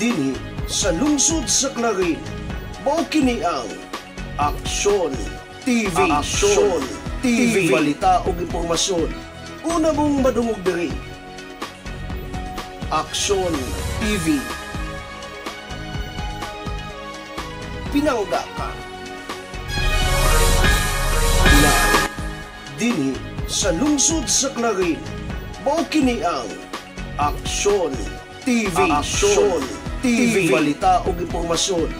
Dinhi sa lungsod sa Clarin, mao kini ang Aksyon TV. Aksyon TV, balita ug impormasyon. Una mong madungog diri. Aksyon TV. Pinangga ka. Dinhi sa lungsod sa Clarin, mao kini ang Aksyon TV. Aksyon TV, balita ug impormasyon.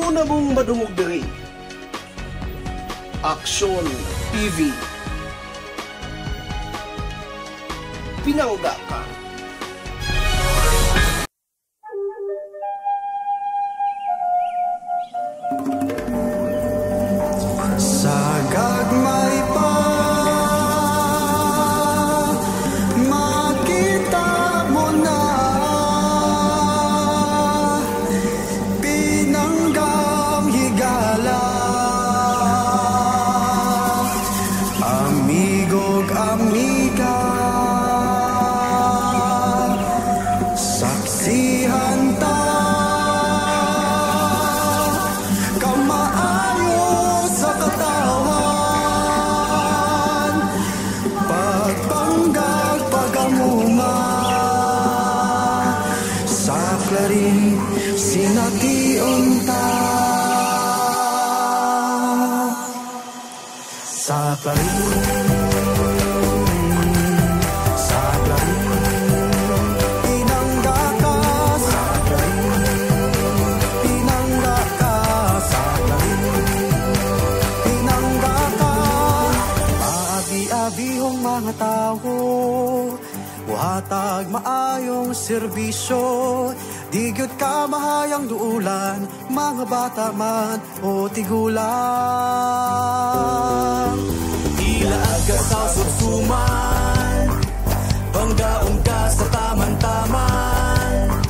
Una mong madungog diri. Aksyon TV. Pinangga ka. Hatag maayong serbisyo, di gyud ka mahayang duulan, mga bata man o tigulang. Ilaag ka sa susuman, banggaon ka sa taman-taman.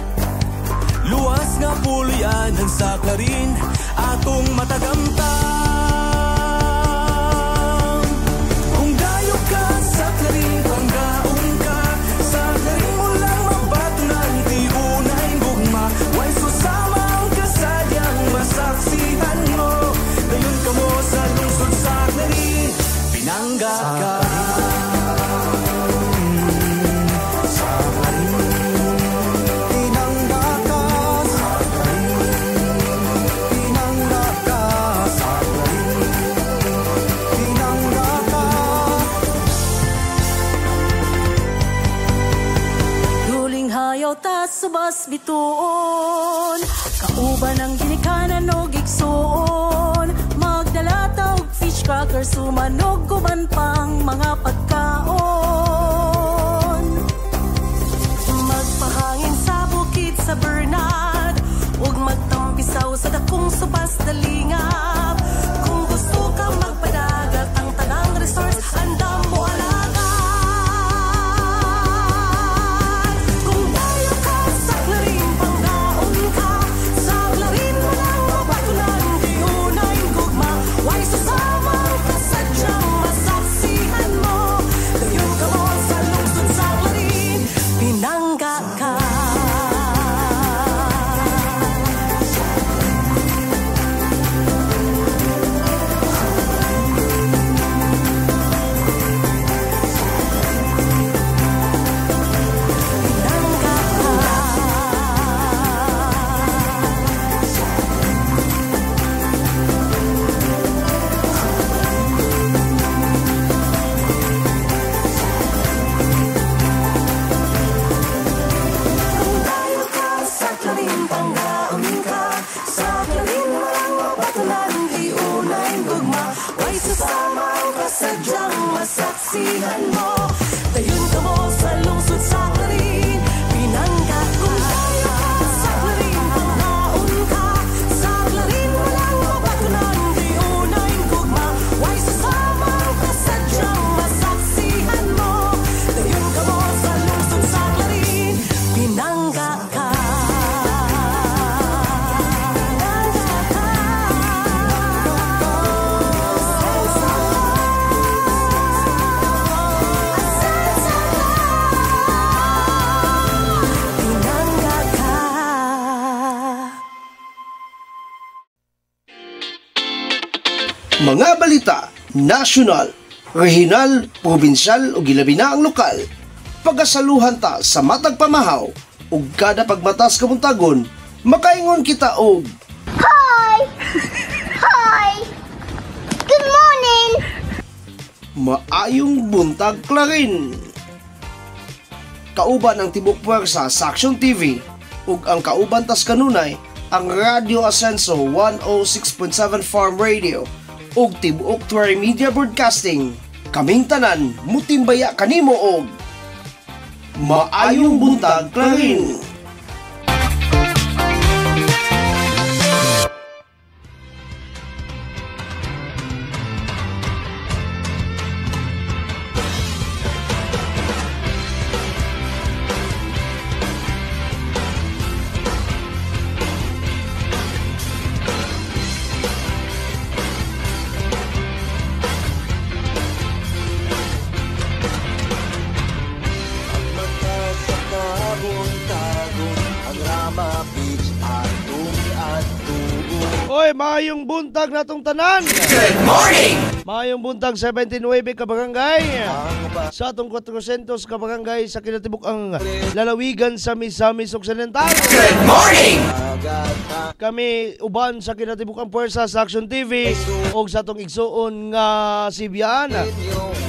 Luwas nga pulianan sa Clarin, atong matagamtang. Kung dayo ka sa Clarin, banggaon ka. Sa Clarin mo lang mabatunan, di unay gugma. Way susama ang kasadyang masaksihan mo. Dayon ka mo sa lungsod sa Clarin, pinangga ka. Subas bituon, kauban ang ginikanan o gigsuon. Magdala taog fish cracker, sumanog guban pang mga pagkaon. Magpahangin sa bukid sa Bernard, ug magtampisaw sa dakong subas dalingap. Kung gusto ka magpadagat, ang tanang resource andam mo alaga. Saksihan mo, dayon ka mo sa lungsod sa Clarin, pinangga kung tayo ka sa Clarin, panghaon ka sa Clarin, walang mabatunan, di unay gugma, way sasama ka sa diyang masaksihan mo, dayon ka mo sa lungsod sa Clarin, pinangga ka. Mga balita, nasyonal, regional, probinsyal o gilabi na ang lokal. Pagasaluhan ta sa matag pamahaw ug kada pagmatas kamuntagon, makaingon kita og Hi! Hi! Good morning! maayong buntag klarin. Kauban ang tibok puwersa sa Action TV ug ang kauban tas kanunay ang Radio Ascenso 106.7 Farm Radio ug tibuok Tuwari Media Broadcasting. Kaming tanan mutimbaya kanimo og maayong buntag klarin. Oy, maayong buntag natong tanan. Good morning! Maayong buntag 17-9 ka barangay. Sa atong 400 ka barangay sa kinatibuk ang lalawigan sa Misamis Occidental. Good morning! Kami uban sa kinatibuk ang puwersa sa Action TV o sa atong igsuon nga Sibian,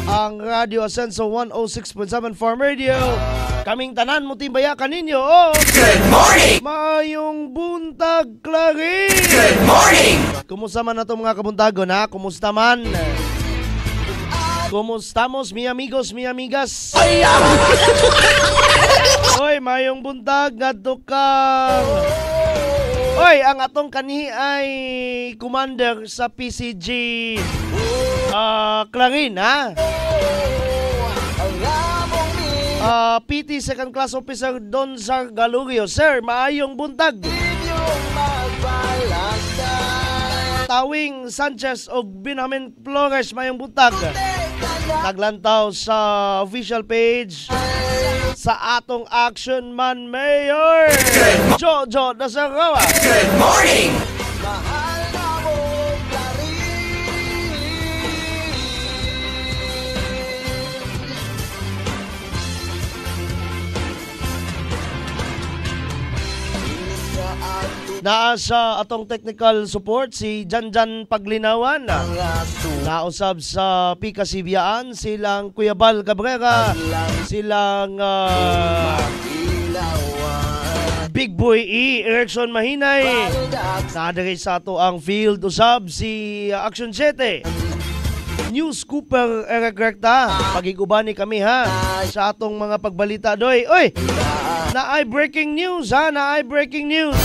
ang Radio Ascenso 106.7 Farm Radio. Kaming tanan mo timbaya kaninyo. Good morning! Maayong buntag klari. Good morning! Kumusta man nato mga kabuntagon ha? Kumusta man? Kumustamos mi amigos, mi amigas? Oy, mayong buntag ngadto kang oy, ang atong kanhi ay commander sa PCG Clarin ha? PT Second Class Officer Don Sargalurio. Sir, maayong buntag. Tawing Sanchez o Benjamin Flores, mayong buntag. Naglantaw sa official page sa atong Action Man Mayor Jojo Nasarawa. Good morning! Naa sa atong technical support si Janjan Paglinawan. Nausab sa Pika Sibiaan silang Kuya Bal Cabrera, silang Big Boy E, Erickson Mahinay. Nadari sa ato ang field usab si Action 7. News Cooper Eric Recta. Pagigubani kami ha sa atong mga pagbalita doy. Oy! Naay breaking news ha, naay breaking news.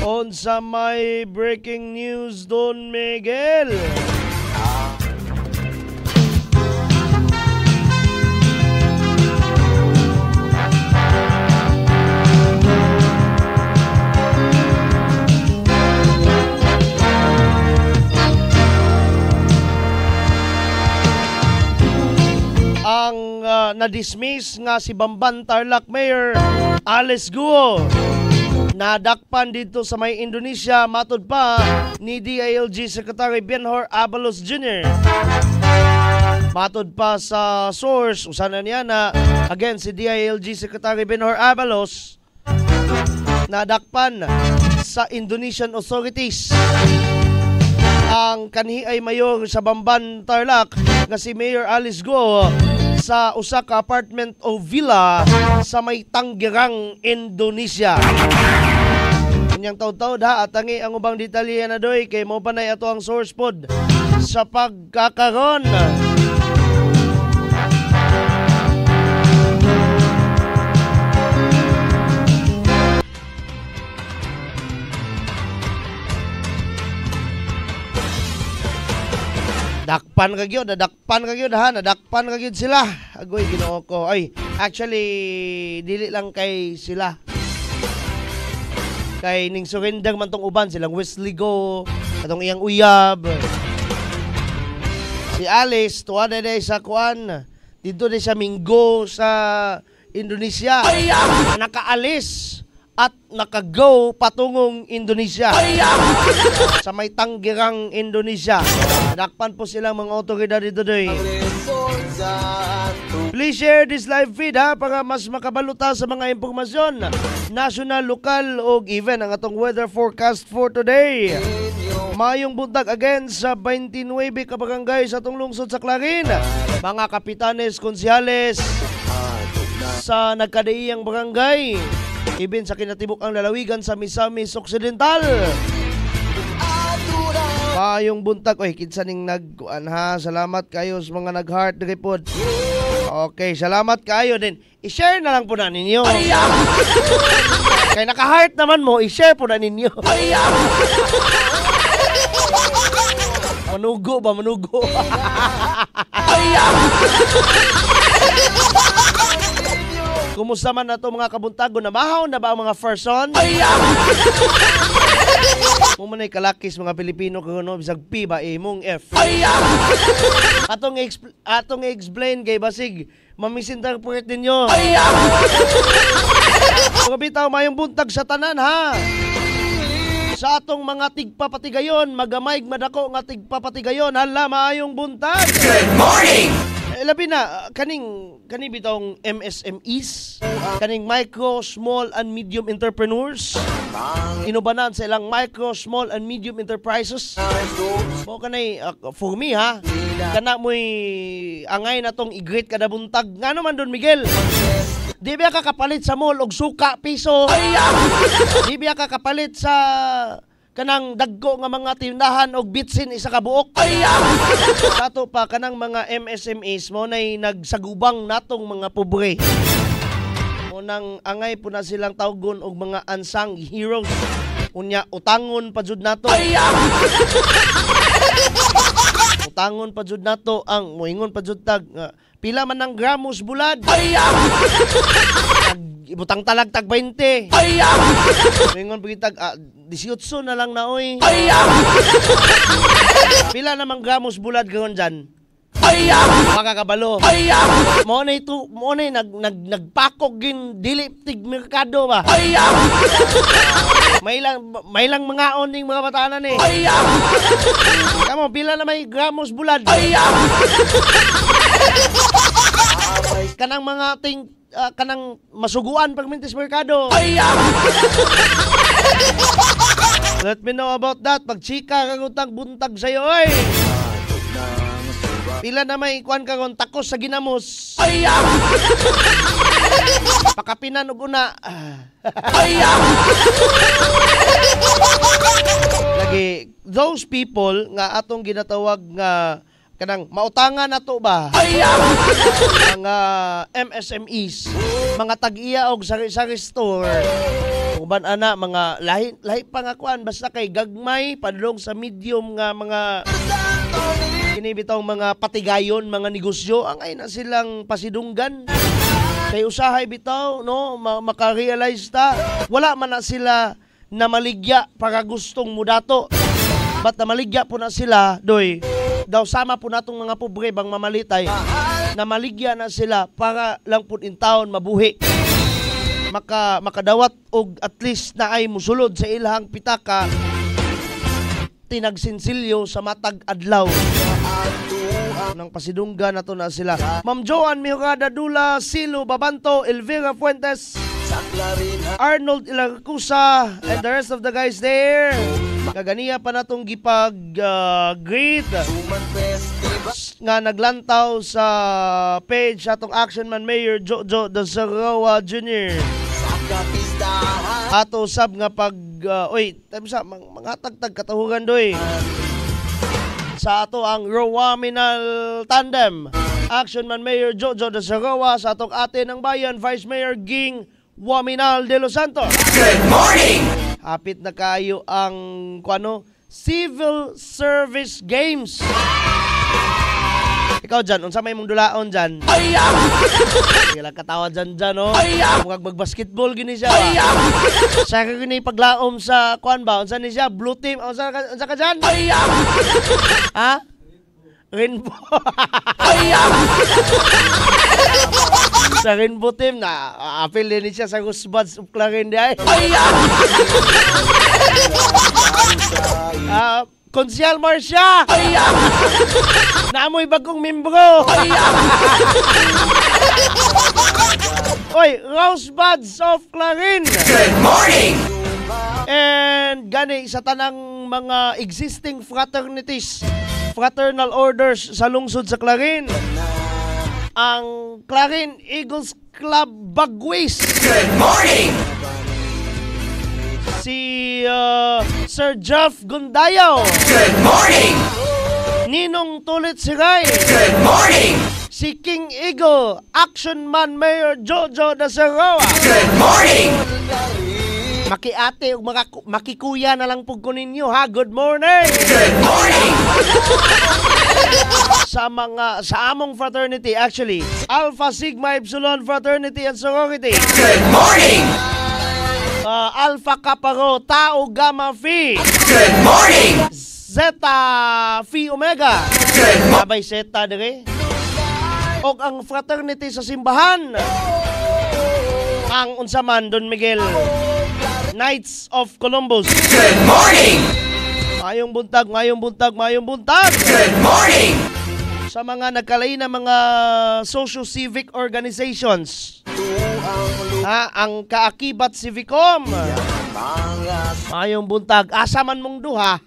On sa may breaking news Don Miguel. Ang na-dismiss nga si Bamban Tarlac Mayor Alice Guo nadakpan dito sa may Indonesia matud pa ni DILG Secretary Benhur Abalos Jr. Matud pa sa source usana niya na again si DILG Secretary Benhur Abalos nadakpan sa Indonesian authorities ang kanhi ay mayor sa Bamban Tarlac nga si Mayor Alice Guo sa usa ka apartment o villa sa may Tanggerang, Indonesia. Kanyang taud-taud ha at tangi ang ubang detalye na doy kay mo panay ato ang source pod sa pagkakaron. Nadakpan kagyod sila. Agoy Ginoo ko. Ay, actually dili lang kay sila. Kay ning surrender man tong uban silang Wesley Go, atong iyang uyab. Si Alice tuwa na sa kuan. Dito na sa Minggo sa Indonesia. Nakaalis at naka-go patungong Indonesia. Sa may Tangerang, Indonesia. Nadakpan po silang mga otoridad dito doy. Please share this live feed ha para mas makabaluta sa mga impormasyon national, lokal o even ang atong weather forecast for today. Mayong buntag again sa 29 ka barangay sa atong lungsod sa Clarin. Mga kapitanes, konsyales sa nagkadaiyang barangay, even sa kinatibuk ang lalawigan sa Misamis Occidental. Mayong buntag, oy, kinsaning nagkuan ha. Salamat kayo sa mga nag-heart report. Okay, salamat kayo din. I-share na lang po na ninyo. Kaya naka-heart naman mo, i-share po na ninyo. Manugo ba? Manugo. Kumusta man na ito mga kabuntago? Namahaw na ba ang mga first son? Mumunay kalakis mga Pilipino kuno bisag P ba imong F. Atong explain kay basig mamisinterpret ninyo. Mga bitaw mayong buntag sa tanan ha. Sa atong mga tigpapatigayon, magamay madako nga tigpapatigayon, hala maayong buntag. Good morning! Labi na, kaning bitong MSMEs, kaning micro, small, and medium entrepreneurs, inubanan sa ilang micro, small, and medium enterprises. Mo kanay, for me ha, kana mo'y angay na tong i-greet kada buntag. Nga naman doon, Miguel? Di ba ka kapalit sa mall og suka, piso? Di ba ka kapalit sa kanang dagko nga mga tindahan og bitsin isa ka buok? Sato pa kanang mga MSMEs mo nay nagsagubang natong mga pobre. Mo nang angay po na silang tawgon og mga unsung heroes. Unya utangon pa jud nato. Utangon pa jud nato ang moingon pa jud tag pila man ang gramos bulad. Ibutang talag tag 20. Moingon pagitag 18 na lang na oy. Pila namang gramos bulad karon dyan? Makakabalo. Mo na nagpakog gin dili tig merkado ba? May lang mga oning mga batanan eh. Kamo pila na may gramos bulad. Kanang mga kanang masuguan pag mintis merkado. Let me know about that. Pagchika kang utang buntag sa'yo, oy. Pila na may ikuan kang takos sa ginamos. Pakapinan og una. Lagi, those people nga atong ginatawag nga kanang mautangan nato ba? Mga MSMEs, mga tag-iya og sari-sari store. Uban ana mga lahi pa nga kuan basta kay gagmay padulong sa medium nga mga kini bitong mga patigayon, mga negosyo ang ay na silang pasidunggan. Kay usahay bitaw no maka-realize ta wala man na sila na maligya para gustong mudato. But na maligya po na sila doy. Daw sama po natong mga pobre bang mamalitay na maligya na sila para lang po in taon mabuhi. Makadawat og at least na ay musulod sa ilahang pitaka tinagsinsilyo sa matag adlaw ng pasidunggan nato na sila. Ma'am Joan Mihurada Dula, Silo Babanto, Elvira Fuentes, Arnold Ilacusa, and the rest of the guys there. Kaganiya pa natong gipag greet nga naglantaw sa page atong Action Man Mayor Jojo de Sarawa Jr. Ato sab nga pag sa mga tagtag katahugan doy sa ato ang Rowaminal Tandem Action Man Mayor Jojo de Sarawa sa atong ate ng bayan Vice Mayor Ging Waminal de Los Santos. Good morning! Hapit na kayo ang Civil Service Games. Ikaw dyan, unsa may mong dulaon dyan? Kailang katawa dyan, no? Kung mag-basketball gini siya. Sa ka gini paglaom sa kuan ba? Unsa ni siya? Blue team? Unsa ka dyan? Ha? Rainbow. Sa Rainbow Team na apil din siya sa Rosebud's of Clarin di ay. Konsyal Marcia! Naamoy bagong membro! Oy, Rosebuds of Clarin! Good morning! And gani sa tanang mga existing fraternities, fraternal orders sa lungsod sa Clarin, ang Clarin Eagles Club Bagwis. Good morning! Si Sir Jeff Gundayaw. Good morning! Ninong Tulit Siray. Good morning! Si King Eagle, Action Man Mayor Jojo Dasaroa. Good morning! Makiate ug makikuya na lang pug ko ninyo ha. Good morning. Good morning! Sa among fraternity actually, Alpha Sigma Epsilon Fraternity and Sorority. Good morning! Alpha Kappa Rho Tau Gamma Phi. Good morning! Zeta Phi Omega. Good morning! Sabay Zeta dire. Og ang fraternity sa simbahan, ang unsaman Don Miguel Knights of Columbus. Good morning! Mayong buntag, mayong buntag, mayong buntag. Good morning! Sa mga nagkalain na mga socio-civic organizations. Ang Kaakibat Civicom. Mayong buntag, asa man mong duha.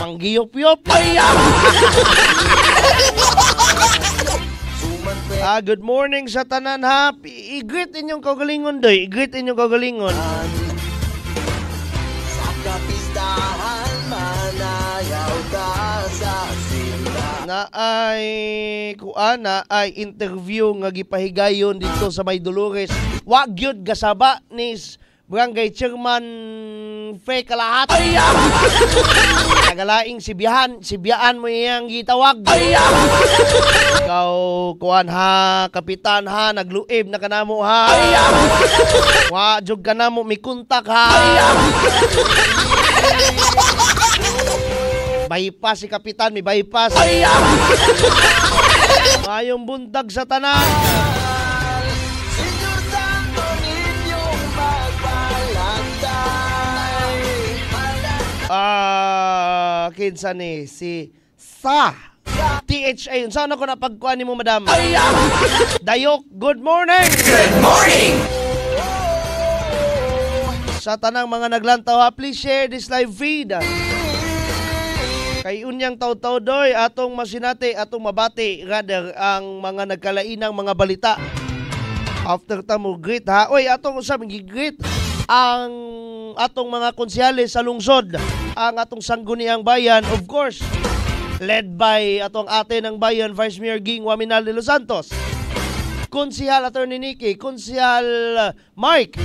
Ang giyop-yop. Good morning sa tanan ha. I-greet inyong kagalingon doy. I-greet inyong kagalingon. Na ay interview nga gipahigayon dito sa May Dolores. Wa gyud gasaba ni Barangay Chairman Fe Kalahat. Nagalaing si biyaan mo iyang gitawag. Ikaw, kuan ha, kapitan ha, nagluib na kanamo ha. Wa jud kanamo mi kontak ha. Bypass si kapitan, may bypass. Mayong buntag sa tanan. Kinsa ni si Sa THA. Saan ako napagkuhan ni mo, madam? Dayok, good morning. Good morning! Sa tanang mga naglantaw ha, please share this live feed. Kay unyang taw-taw doy, atong masinati, atong mabati, rather, ang mga nagkalainang mga balita. After tamo, greet ha. Oy, atong usap, greet ang atong mga konsyales sa lungsod, ang atong sangguniang bayan, of course, led by atong ate ng bayan, Vice Mayor Ging Waminal de Los Santos, Konsihal Attorney Nikki, Konsihal Mike,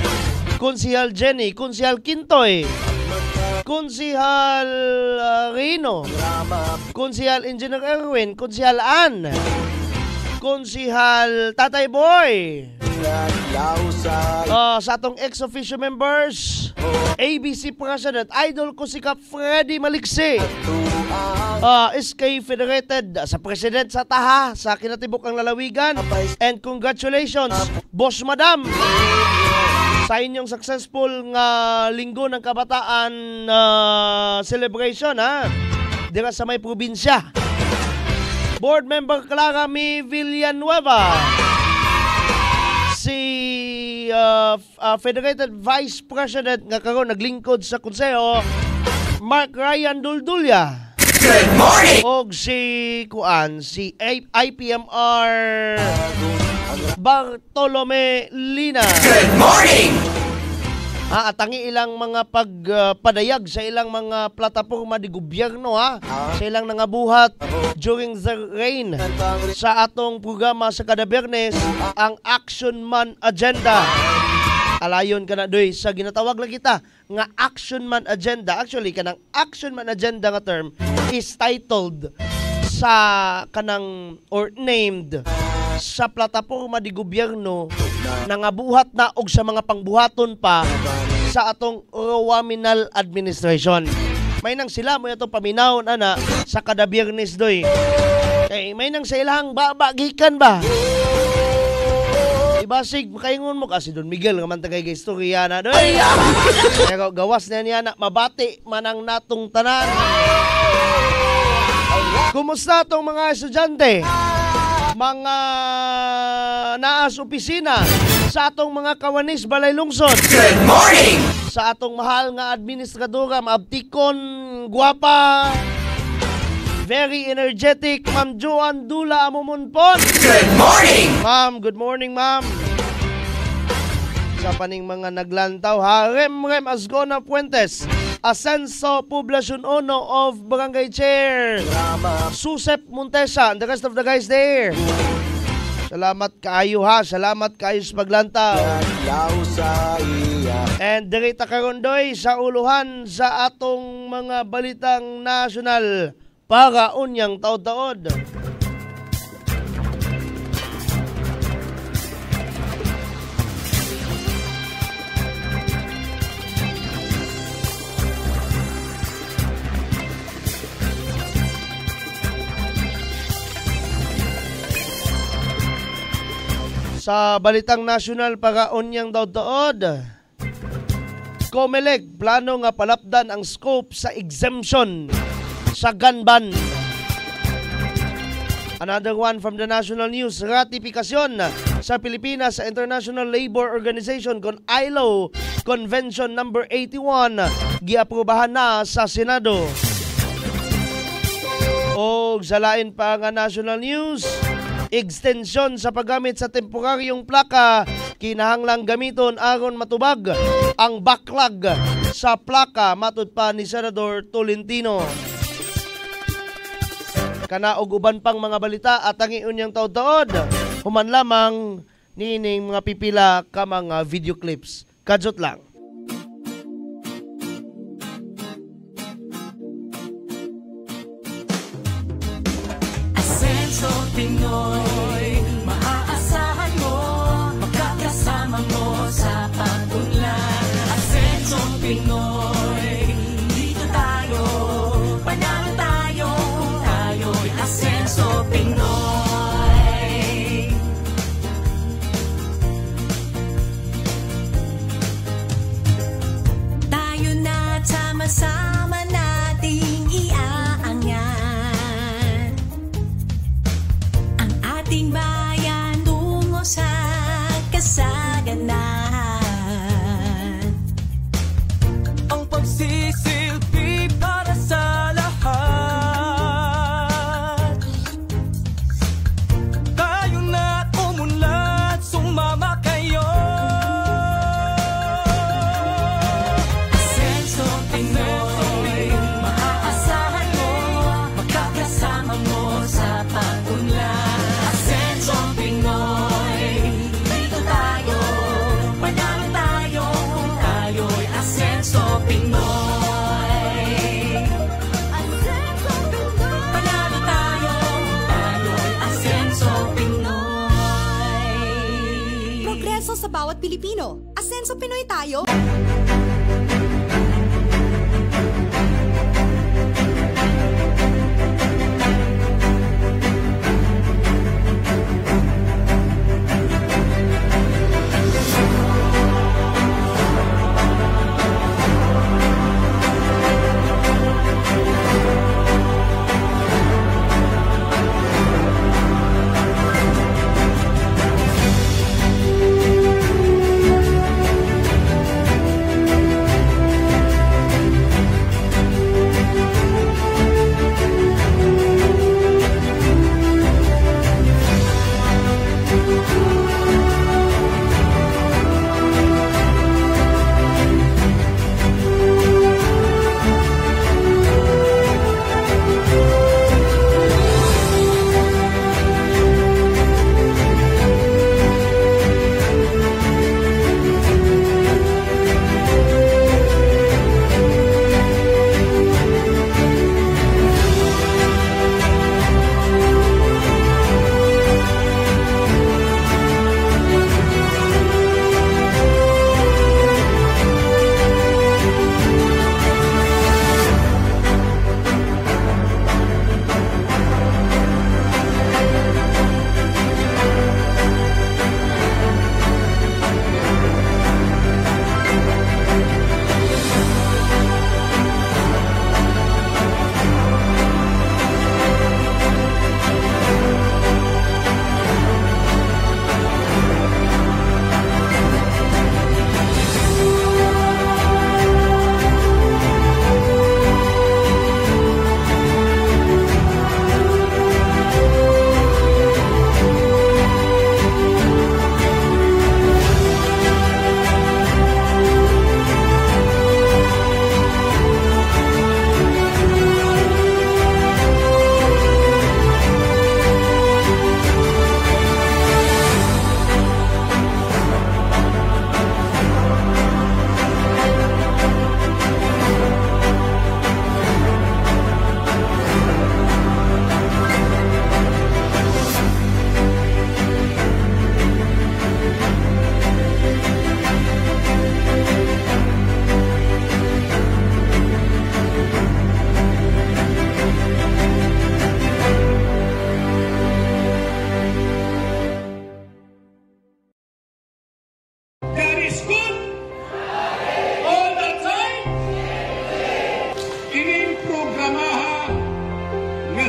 Konsihal Jenny, Konsihal Kintoy, Konsihal Rino, Konsihal Engineer Erwin, Konsihal Ann, Konsihal Tatay Boy, sa atong ex-official members, ABC President, idol ko si Kap Freddy Maliksi, SK Federated, sa President sa Taha, sa kinatibok ang lalawigan, and congratulations, Boss Madam, sa inyong successful nga linggo ng kabataan celebration ha, dira sa may probinsya. Board Member Clara Mi Villanueva, si Federated Vice President nga karon naglingkod sa konseho, Mark Ryan Duldulya. Good morning! Og si IPMR Bartolome Lina. Good morning! Atangi ilang mga pagpadayag sa ilang mga plataporma di gobyerno ha, sa ilang nangabuhat during the reign sa atong programa sa kada Biyernes, ang Action Man Agenda. Alayon ka na doy sa ginatawag lang kita nga Action Man Agenda. Actually kanang Action Man Agenda nga term is titled sa kanang or named sa plataporma di gobyerno nangabuhat na og sa mga pangbuhaton pa sa atong Waminal administration. May nang sila mo itong paminawon ana sa kada Biyernes doy. Kay may nang sa ilang babagikan ba Ibasig, makaingon mo kasi Don Miguel nga man tagay istorya na doy. Kaya gawas na niya na mabati manang natong tanan. Kumusta tong mga estudyante? Mga naas opisina sa atong mga kawanis balay lungsod. Good morning! Sa atong mahal nga administradora, maabtikon, guwapa, very energetic, Ma'am Joan Dula Amumunpon. Good morning! Ma'am, good morning, ma'am. Sa paning mga naglantaw, ha? Rem Asgona Puentes, Ascenso Poblacion 1 of Barangay Chair, Susep Montesa, and the rest of the guys there. Salamat kaayo ha, salamat kaayo sa paglantaw. And dirita karondoy sa uluhan sa atong mga balitang nasyonal para unyang taod-taod. Sa balitang nasyonal para unyang taod-taod, COMELEC plano nga palapdan ang scope sa exemption sa gun ban. Another one from the national news, ratifikasyon sa Pilipinas sa International Labor Organization kon ILO Convention number 81 giaprubahan na sa Senado. O sa lain pa nga national news, extension sa paggamit sa temporaryong plaka kinahanglang gamiton aron matubag ang backlog sa plaka matud pa ni Senador Tolentino. Kana og uban pang mga balita at ang iunyang taod-taod, human lamang nining mga pipila ka mga video clips. Kadzot lang. Asenso Pinoy, maaasahan mo, makakasama mo sa pag-unlad. Asenso Pinoy, dito tayo, panalo tayo, kung tayo'y Asenso Pinoy. Tayo na sama-sama nating iaangat ang ating bayan tungo sa kasaganahan. Ang pagsisilbi para sa lahat. Tayo na umunlad, sumama kayo. Asenso Pinoy, maaasahan mo, makakasama mo sa pag-unlad. Asenso Pinoy, dito tayo, panalo tayo, kung tayo'y Asenso Pinoy. Asenso Pinoy, panalo tayo, kung tayo'y Asenso Pinoy. Progreso sa bawat Pilipino. Asenso Pinoy tayo.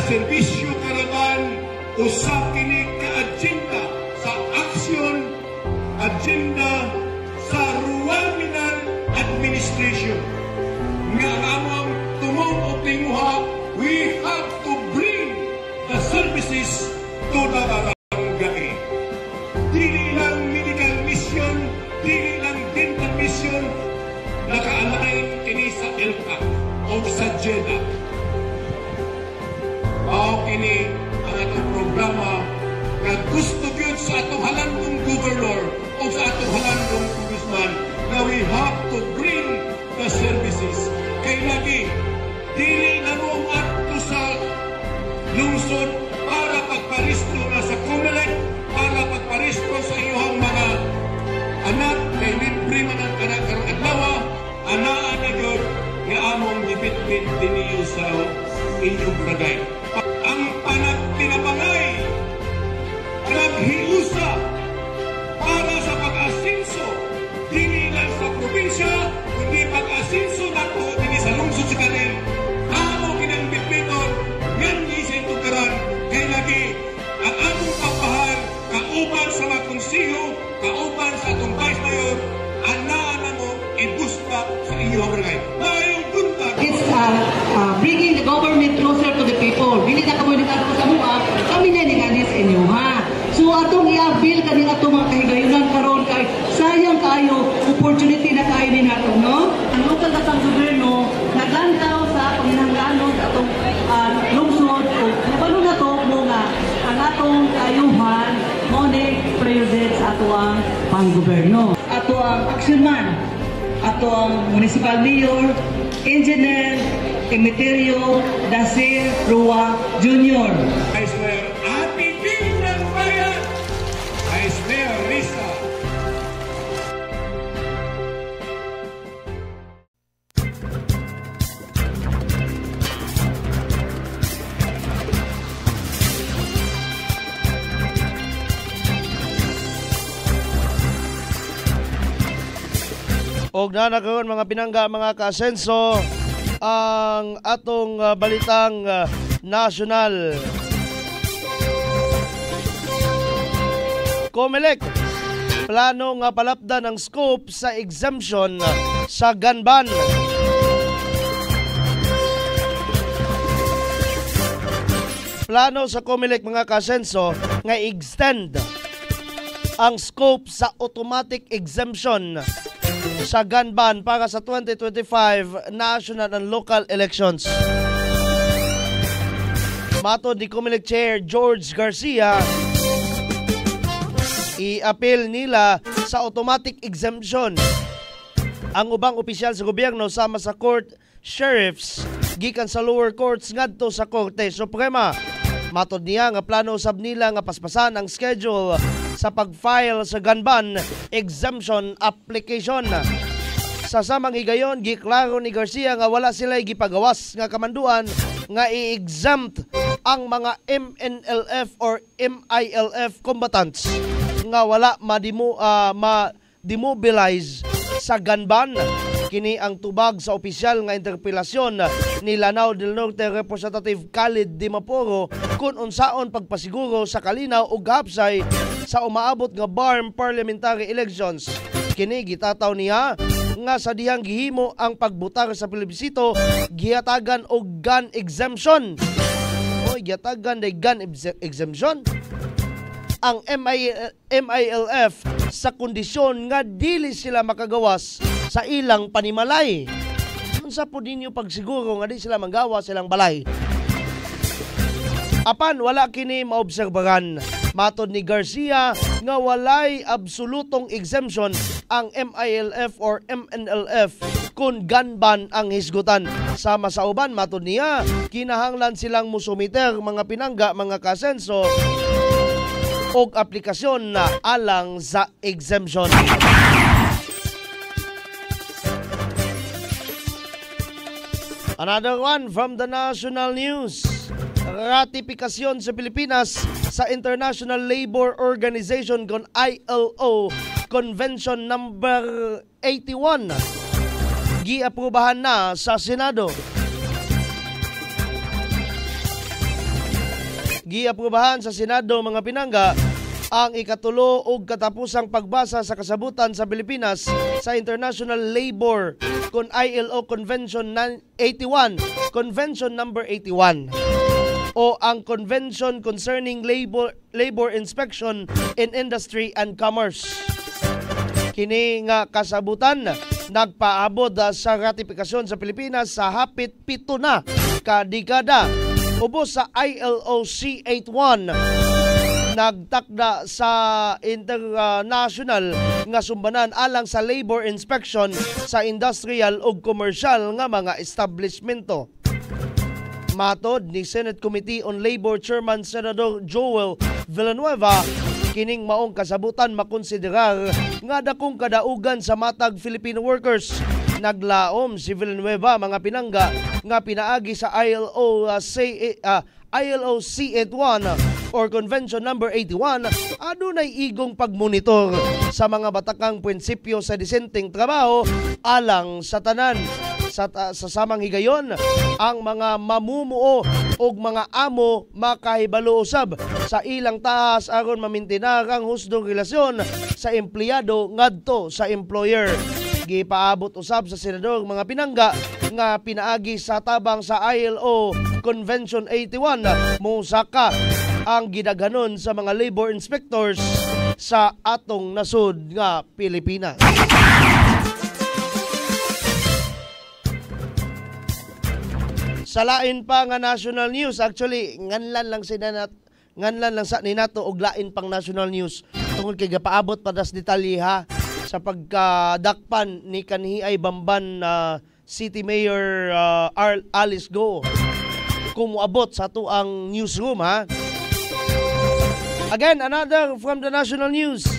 serbisyo karaban usab kini ka agenda sa aksyon agenda sa Rural Mineral Administration nga among tumong og tinguha, we have to bring the services to the barangay. Dili lang medical mission, dili lang dental mission, naka-align kini sa ELCA o sa JEDA. Mao kini ang atong programa nga gusto gyud sa atong halandong governor o sa atong halandong congressman na we have to bring the services. Kay lagi, dili na mo ato sa lungsod para pagparisto na sa COMELEC, para pagparisto sa iyong mga anak, kay libre man ang anak karong adlaw, anaan na yun nga among gibitbit diniyo sa inyong barangay. Ang pinapangay, naghiusa para sa pag-asinso, dili lang sa probinsya, kundi pag-asinso na po dili sa lungsod sa kanil. Amo kinang bitbiton, nganyi sa itong karan, kay lagi, ang among pagpahal, kauban sa mga konsiyo, kauban sa atong vice mayor, anaan na mo, ibusta sa inyong barangay. Mayong buntag! It's bringing the government closer to the people. Dili na kamo dito sa mga kami na ni sa inyo ha. So atong i-avail kani atong mga kahigayunan karon kay sayang kayo opportunity na kayo ni nato no. Ang lokal datang gobyerno naglantaw sa panginahanglanon sa atong lungsod o kabalo na to mo nga ang atong kayuhan mo ni priority sa atong panggobyerno. Ato ang action man, ato ang municipal mayor, engineer Emeterio Dacer Rua Jr. Vice Mayor Ate Ping ng Bayan, Vice Mayor Risa. Og na nakaroon mga pinangga mga kaasenso ang atong balitang national. COMELEC plano nga palapdan ang scope sa exemption sa gun ban. Plano sa COMELEC mga kaasenso nga extend ang scope sa automatic exemption sa gun ban para sa 2025 national and local elections. Matod ni COMELEC Chair George Garcia, i-appeal nila sa automatic exemption ang ubang opisyal sa gobyerno sama sa court sheriffs gikan sa lower courts ngadto sa Korte Suprema. Matod niya nga plano usab nila nga paspasan ang schedule sa pag-file sa gun ban exemption application. Sa samang higayon, giklaro ni Garcia nga wala sila gipagawas nga kamanduan nga i-exempt ang mga MNLF or MILF combatants nga wala ma-demobilize sa gun ban. Kini ang tubag sa opisyal nga interpelasyon ni Lanao del Norte Representative Khalid Dimaporo kung unsaon pagpasiguro sa kalinaw ug hapsay sa umaabot nga BARM parliamentary elections. Kini gitataw niya nga sa dihang gihimo ang pagbutar sa plebisito gihatagan og gun exemption. O gihatagan day gun exemption ang MILF sa kondisyon nga dili sila makagawas sa ilang panimalay. Unsa po ninyo pagsiguro nga di sila manggawas silang balay? Apan wala kini maobserbahan. Matod ni Garcia nga walay absolutong exemption ang MILF or MNLF kung gun ban ang hisgutan. Sama sa uban, matod niya, kinahanglan silang musumiter mga pinangga, mga kasenso og aplikasyon na alang sa exemption. Another one from the national news. Ratifikasyon sa Pilipinas sa International Labor Organization kon ILO Convention number 81 giaprubahan na sa Senado. giaprubahan sa Senado mga pinangga ang ikatulo ug katapusang pagbasa sa kasabutan sa Pilipinas sa International Labor kon ILO Convention 81, Convention number 81 o ang Convention Concerning Labor Inspection in Industry and Commerce. Kini nga kasabutan nagpaabot sa ratifikasyon sa Pilipinas sa hapit 7 na ka dekada. Ubos sa ILO C81 nagtakda sa international nga sumbanan alang sa labor inspection sa industrial ug commercial nga mga establishmento. Matod ni Senate Committee on Labor Chairman Senador Joel Villanueva, kining maong kasabutan makonsiderar nga dakong kadaugan sa matag Filipino workers. Naglaom si Villanueva mga pinangga nga pinaagi sa ILO C81 or Convention number 81 adunay igong pagmonitor sa mga batakang prinsipyo sa disenteng trabaho alang sa tanan. Sa samang higayon, ang mga mamumuo og mga amo makahibalo usab sa ilang taas aron mamintinar ang husdong relasyon sa empleyado ngadto sa employer. Gipaabot usab sa senador mga pinangga nga pinaagi sa tabang sa ILO Convention 81 musaka ang gidaghanon sa mga labor inspectors sa atong nasud nga Pilipinas. Sa lain pa nga national news, actually nganlan lang sa ni nato og lain pang national news tungod kay gapaabot pa das detalye ha sa pagkadakpan ni kanhiay Bamban City Mayor Alice Go. Kumuabot sa to ang newsroom ha. Again, another from the national news.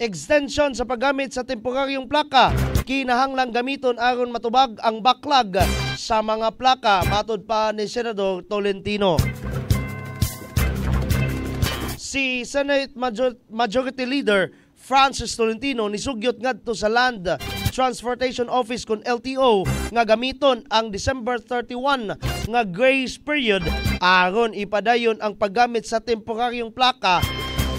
Extension sa paggamit sa temporaryong plaka. Kinahanglang gamiton aron matubag ang backlog sa mga plaka, matod pa ni Senador Tolentino. Si Senate Majority Leader Francis Tolentino nisugyot ngadto sa Land Transportation Office kon LTO nga gamiton ang December 31 nga grace period aron ipadayon ang paggamit sa temporaryong plaka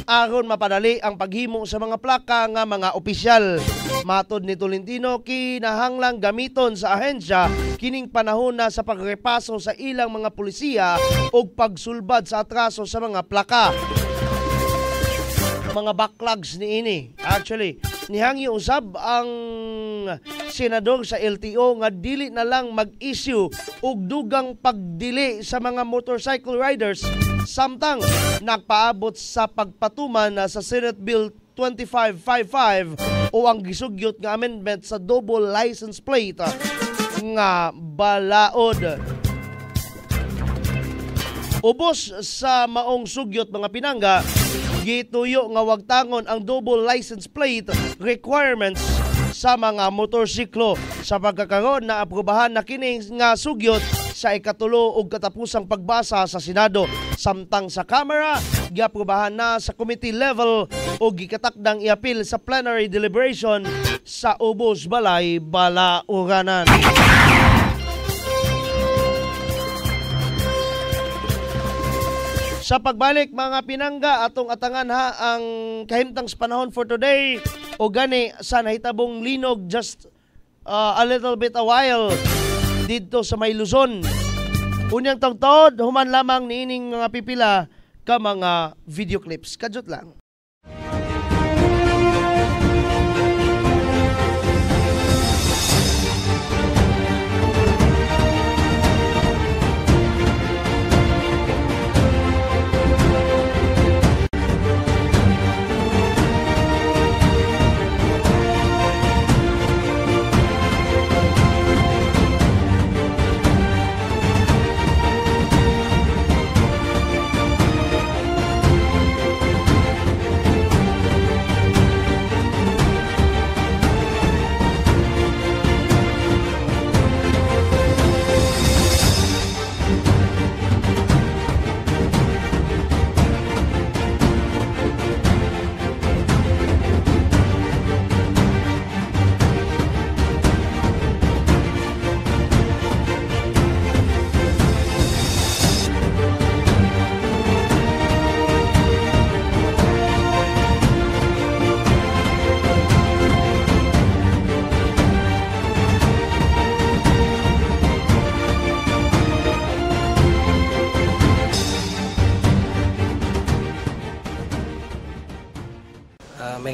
aron mapadali ang paghimo sa mga plaka nga mga opisyal. Matod ni Tolentino, kinahanglang gamiton sa ahensya kining panahon na sa pagrepaso sa ilang mga pulisiya o pagsulbad sa atraso sa mga plaka. Mga backlogs ni ini. Actually, nihangyo usab ang senador sa LTO nga dili na lang mag-issue og dugang pagdili sa mga motorcycle riders samtang nagpaabot sa pagpatuman sa Senate Bill 2555 o ang gisugyot nga amendment sa double license plate nga balaod. Ubos sa maong sugyot mga pinangga, gituyo nga wagtangon ang double license plate requirements sa mga motorsiklo sa pagkakaroon na aprubahan na kini nga sugyot sa ikatulo ug katapusang pagbasa sa Senado. Samtang sa Kamara, giaprubahan na sa committee level o gikatakdang iapil sa plenary deliberation sa ubos balay balauranan. Sa pagbalik mga pinangga, atong atangan ha ang kahimtang sa panahon for today o gani sa nahitabong linog just a little bit a while dito sa may Luzon. Unyang tawtod, human lamang niining mga pipila ka mga video clips. Kadjot lang.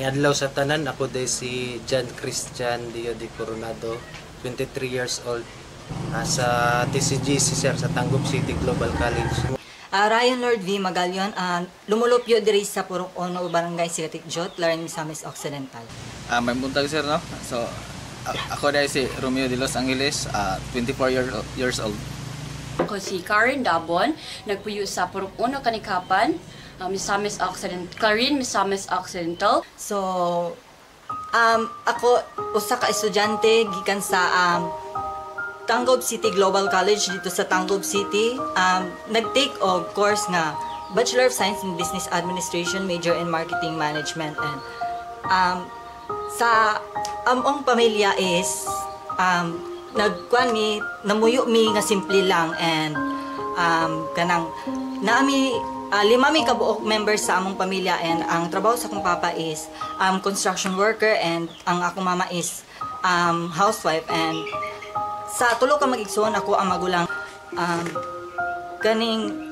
Maayong adlaw sa tanan, ako day si John Christian Dio de Coronado, 23 years old. Sa TCGC sir sa Tangub City Global College. Ryan Lord V. Magalyon, lumulupyo diri sa Purok Ono, Barangay Sigatik Jot, Laran Misamis Occidental. May buntag sir, no? So, ako dahil si Romeo de Los Angeles, 24 years old. Ako si Karen Dabon, nagpuyo sa Purok Ono, Kanikapan, Misamis Occidental, Clarin, Misamis Occidental. So, ako, usa ka estudyante, gikan sa Tangub City Global College dito sa Tangub City. Nag-take og course nga Bachelor of Science in Business Administration, major in Marketing Management. And sa among pamilya is nagkuan mi, namuyo mi nga simple lang, and kanang naami 5 mi kabuok members sa among pamilya, and ang trabaho sa akong papa is construction worker, and ang akong mama is housewife. And sa tulo ka mag-igsoon, ako ang magulang.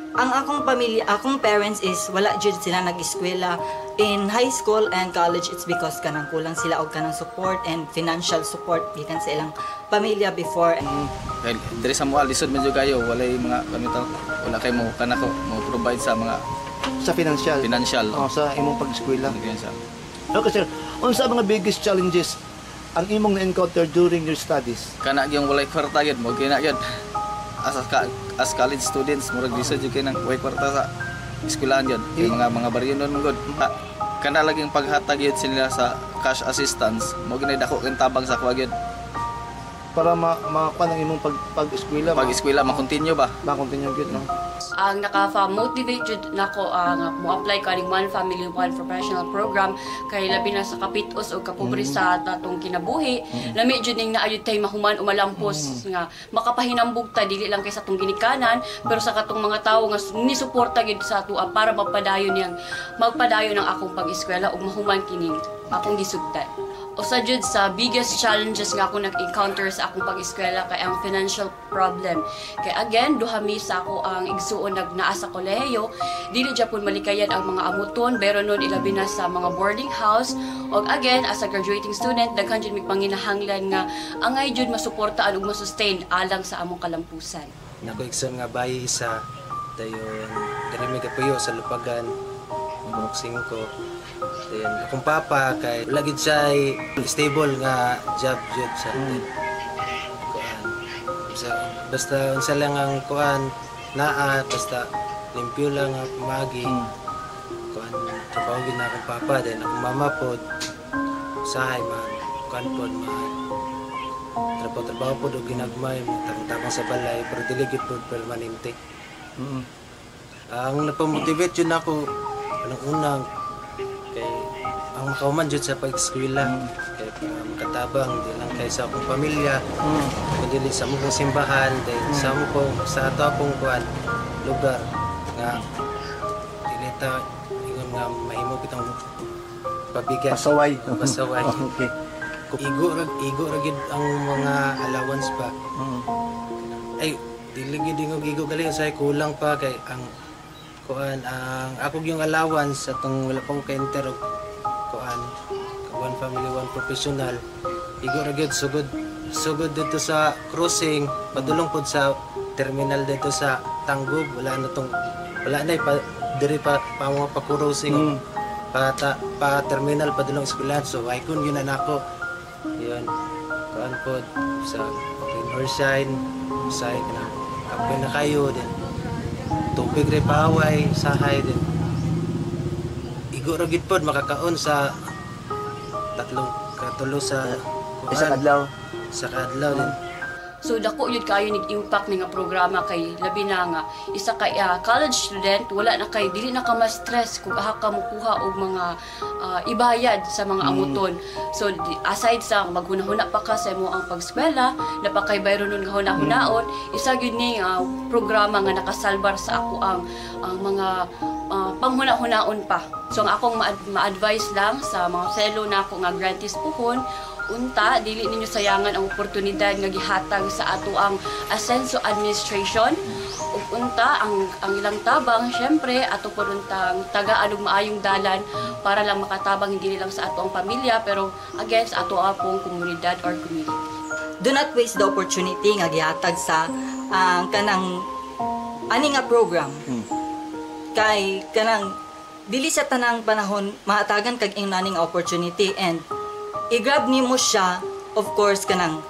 Ang akong pamilya, akong parents is wala jud sila nag-eskwela. In high school and college, it's because kanang kulang sila og kanang support and financial support gikan sa ilang pamilya before. Dahil diri sa mga lisod medyo kayo, walay mga kamitaw, wala kay mo kanako mo provide sa mga sa financial. Sa imong pag-eskwela. Okay sir, unsa mga biggest challenges ang imong na-encounter during your studies? Kana gyung walay kwarta gyud mo kina gyud. As college students, murag lisod gyud kay nang walay kwarta sa eskwelahan gyud. Mga baryo nun gud. Kana laging paghatag gyud sila sa cash assistance, mo ginay dako kay tabang sa kwa gyud. Para makuha ang imong pag-eskwela. Pag-eskwela ma-continue ba? Ma-continue gyud no. Ang naka-motivate jud nako ang mo-apply kaning One Family One Professional Program kay labi na sa kapitos o kapobre sa tatong kinabuhi. Lami jud ning naayod tay mahuman o malampos nga makapahinambog ta dili lang kay sa atong ginikanan pero sa katong mga tawo nga ni suporta gid sa ato para magpadayon ng akong pag-eskwela ug mahuman kining akong gisugdan. Usa jud sa biggest challenges nga ako nag-encounter sa akong pag-eskwela kay ang financial problem. Kay again, duha mi sa ako ang igsuon naa sa kolehiyo, dili gyapon malikayan ang mga amuton, pero nun ilabi na sa mga boarding house. Og again, as a graduating student, daghan jud mi panginahanglan nga angay jud masuportaan ug masustain alang sa among kalampusan. Nako exam nga bayi isa dayon diri mi kapuyo sa Lupagan, boxing ko. Then akong papa kay lagi siya stable nga job jud sa kuan. Basta unsa lang ang kuan naa basta limpyo lang ang pamagi. Kuan trabaho gid na akong papa then akong mama pod sahay man kuan pod man trabaho pod og ginagmay tabang sa balay pero dili gid pod permanente. Ang napamotivate jud nako anong unang kay ang makauman jud sa pag-eskwela kay makatabang di lang kay sa akong pamilya kundi sa among simbahan then sa ato akong kuan lugar nga dili ta ingon nga mahimo kitang pabigat pasaway. Okay. Igo ra gid ang mga allowance pa. Ay dili gid igo gali say kulang pa kay ang kuan ang ako yung allowance atong wala pa ko ka-enter kuan One Family One Professional igo ra gyud sugod dito sa crossing padulong pod sa terminal dito sa Tangub wala na diri pa mga pa-crossing pa terminal padulong eskwelahan so ay kun yun na nako yun kuan pod sa Riverside say kana apay na kayo din tubig rin paway, sahay din. Igo ra gid pod makakaon sa katulo sa isang adlaw din. So dako yun kayo nag-impact nga programa kay labi na nga isa ka college student wala na kay dili na ka ma-stress kung aha ka mukuha og mga ibayad sa mga amuton. So aside sa maghunahuna pa ka sa imo ang pag-eskwela napakay bayro nun nga hunahunahon isa gyud ni programa nga nakasalbar sa ako ang mga panghunahunahon pa. So ang akong ma-advise lang sa mga fellow na ako nga grantees puhon unta dili ninyo sayangan ang oportunidad nga gihatag sa ato ang Ascenso Administration ug unta suporta ang ilang tabang syempre ato po ron tagaan og maayong dalan para lang makatabang hindi lang sa ato ang pamilya pero again sa ato apong komunidad or community. Do not waste the opportunity nga gihatag sa kanang ani nga program. Kay kanang dili sa tanang panahon mahatagan kag ing naning opportunity and i-grab nimo siya, of course kanang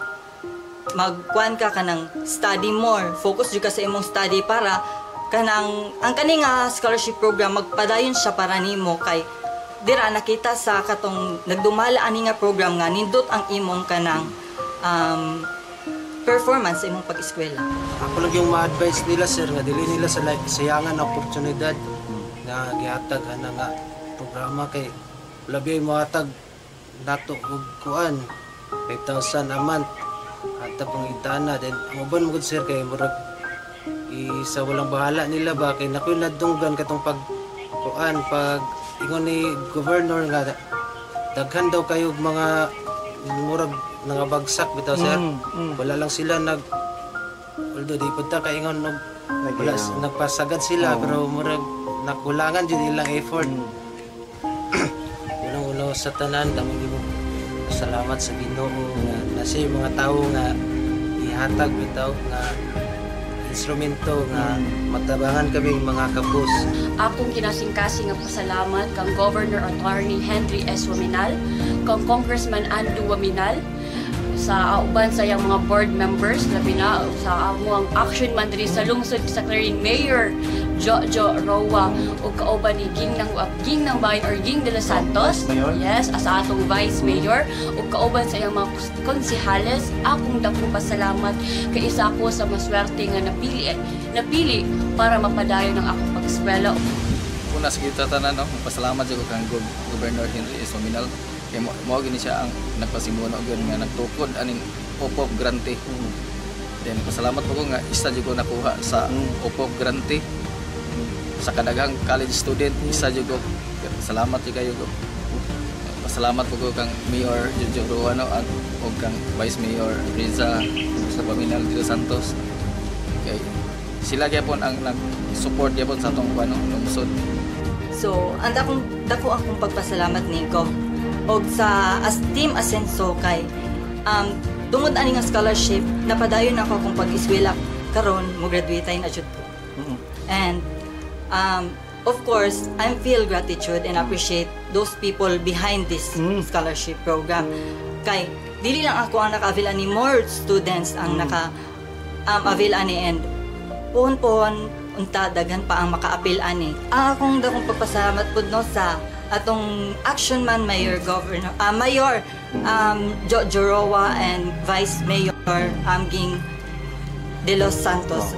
magkuan ka kanang study more, focus jud ka sa imong study para kanang ang kani nga scholarship program magpadayon siya para nimo kay dira nakita sa katong nagdumala ani nga program nga nindot ang imong kanang performance sa imong pag-eskwela. Ako lang yung ma-advise nila sir nga dili nila sa sayangan na oportunidad nga gihatag ana nga programa kay labi mohatag nato og kuan 5,000 a month at pangitana then uban mo gud sir kay murag isa walang bahala nila ba kay nakoy nadunggan katong pag kuan pag ingon ni governor nga daghan daw kayo mga murag nangabagsak bitaw sir. Wala lang sila although di punta kay ingon wala nagpasagad sila pero murag nakulangan jud ilang effort. Unang-una sa tanan kami salamat sa Ginoo nga nasa mga tawo nga ihatag bitaw nga instrumento nga matabangan kami mga kapos. Akong kinasingkasing nga pasalamat kang Governor Attorney Henry S. Waminal, kang Congressman Andu Waminal, sa uban sa iyang mga board members, labi na sa amuang action man diri sa lungsod sa Clarin Mayor Jojo Roa o kauban ni Ging ng Bayan or Ging de los Santos, yes, as atong Vice Mayor o kauban sa iyang mga konsehales. Akong dakong pasalamat kay isa ako sa maswerte nga napili para mapadayon ang akong pag-eskwela. Una sa kita tanan no, pasalamat jud ko kang Governor Henry S. Waminal kay mao gini siya ang nagpasimuno gyud nga nagtukod aning OPOP grante. Then pasalamat po ko nga isa jud ko nakuha sa OPOP grante sa kadaghang college student, isa jud ko. Salamat jud kayo ko. Pasalamat po ko kang Mayor Jojo Ruano at og kang Vice Mayor Riza sa Waminal de los Santos. Kay sila gyapon ang nag-support gyapon sa atong lungsod. So, dako akong pagpasalamat ningko og sa as Team Asenso kay tungod ani nga scholarship napadayon ako akong pag-eskwela karon mo graduate na jud ko. And of course, I feel gratitude and appreciate those people behind this scholarship program. Kay dili lang ako ang naka-avail ani, more students ang naka-avail ani and pohon-pohon unta daghan pa ang maka-appeal ani. Ang akong dakong pagpasalamat pud no sa atong action man Mayor Jojo Roa and Vice Mayor Ging de los Santos.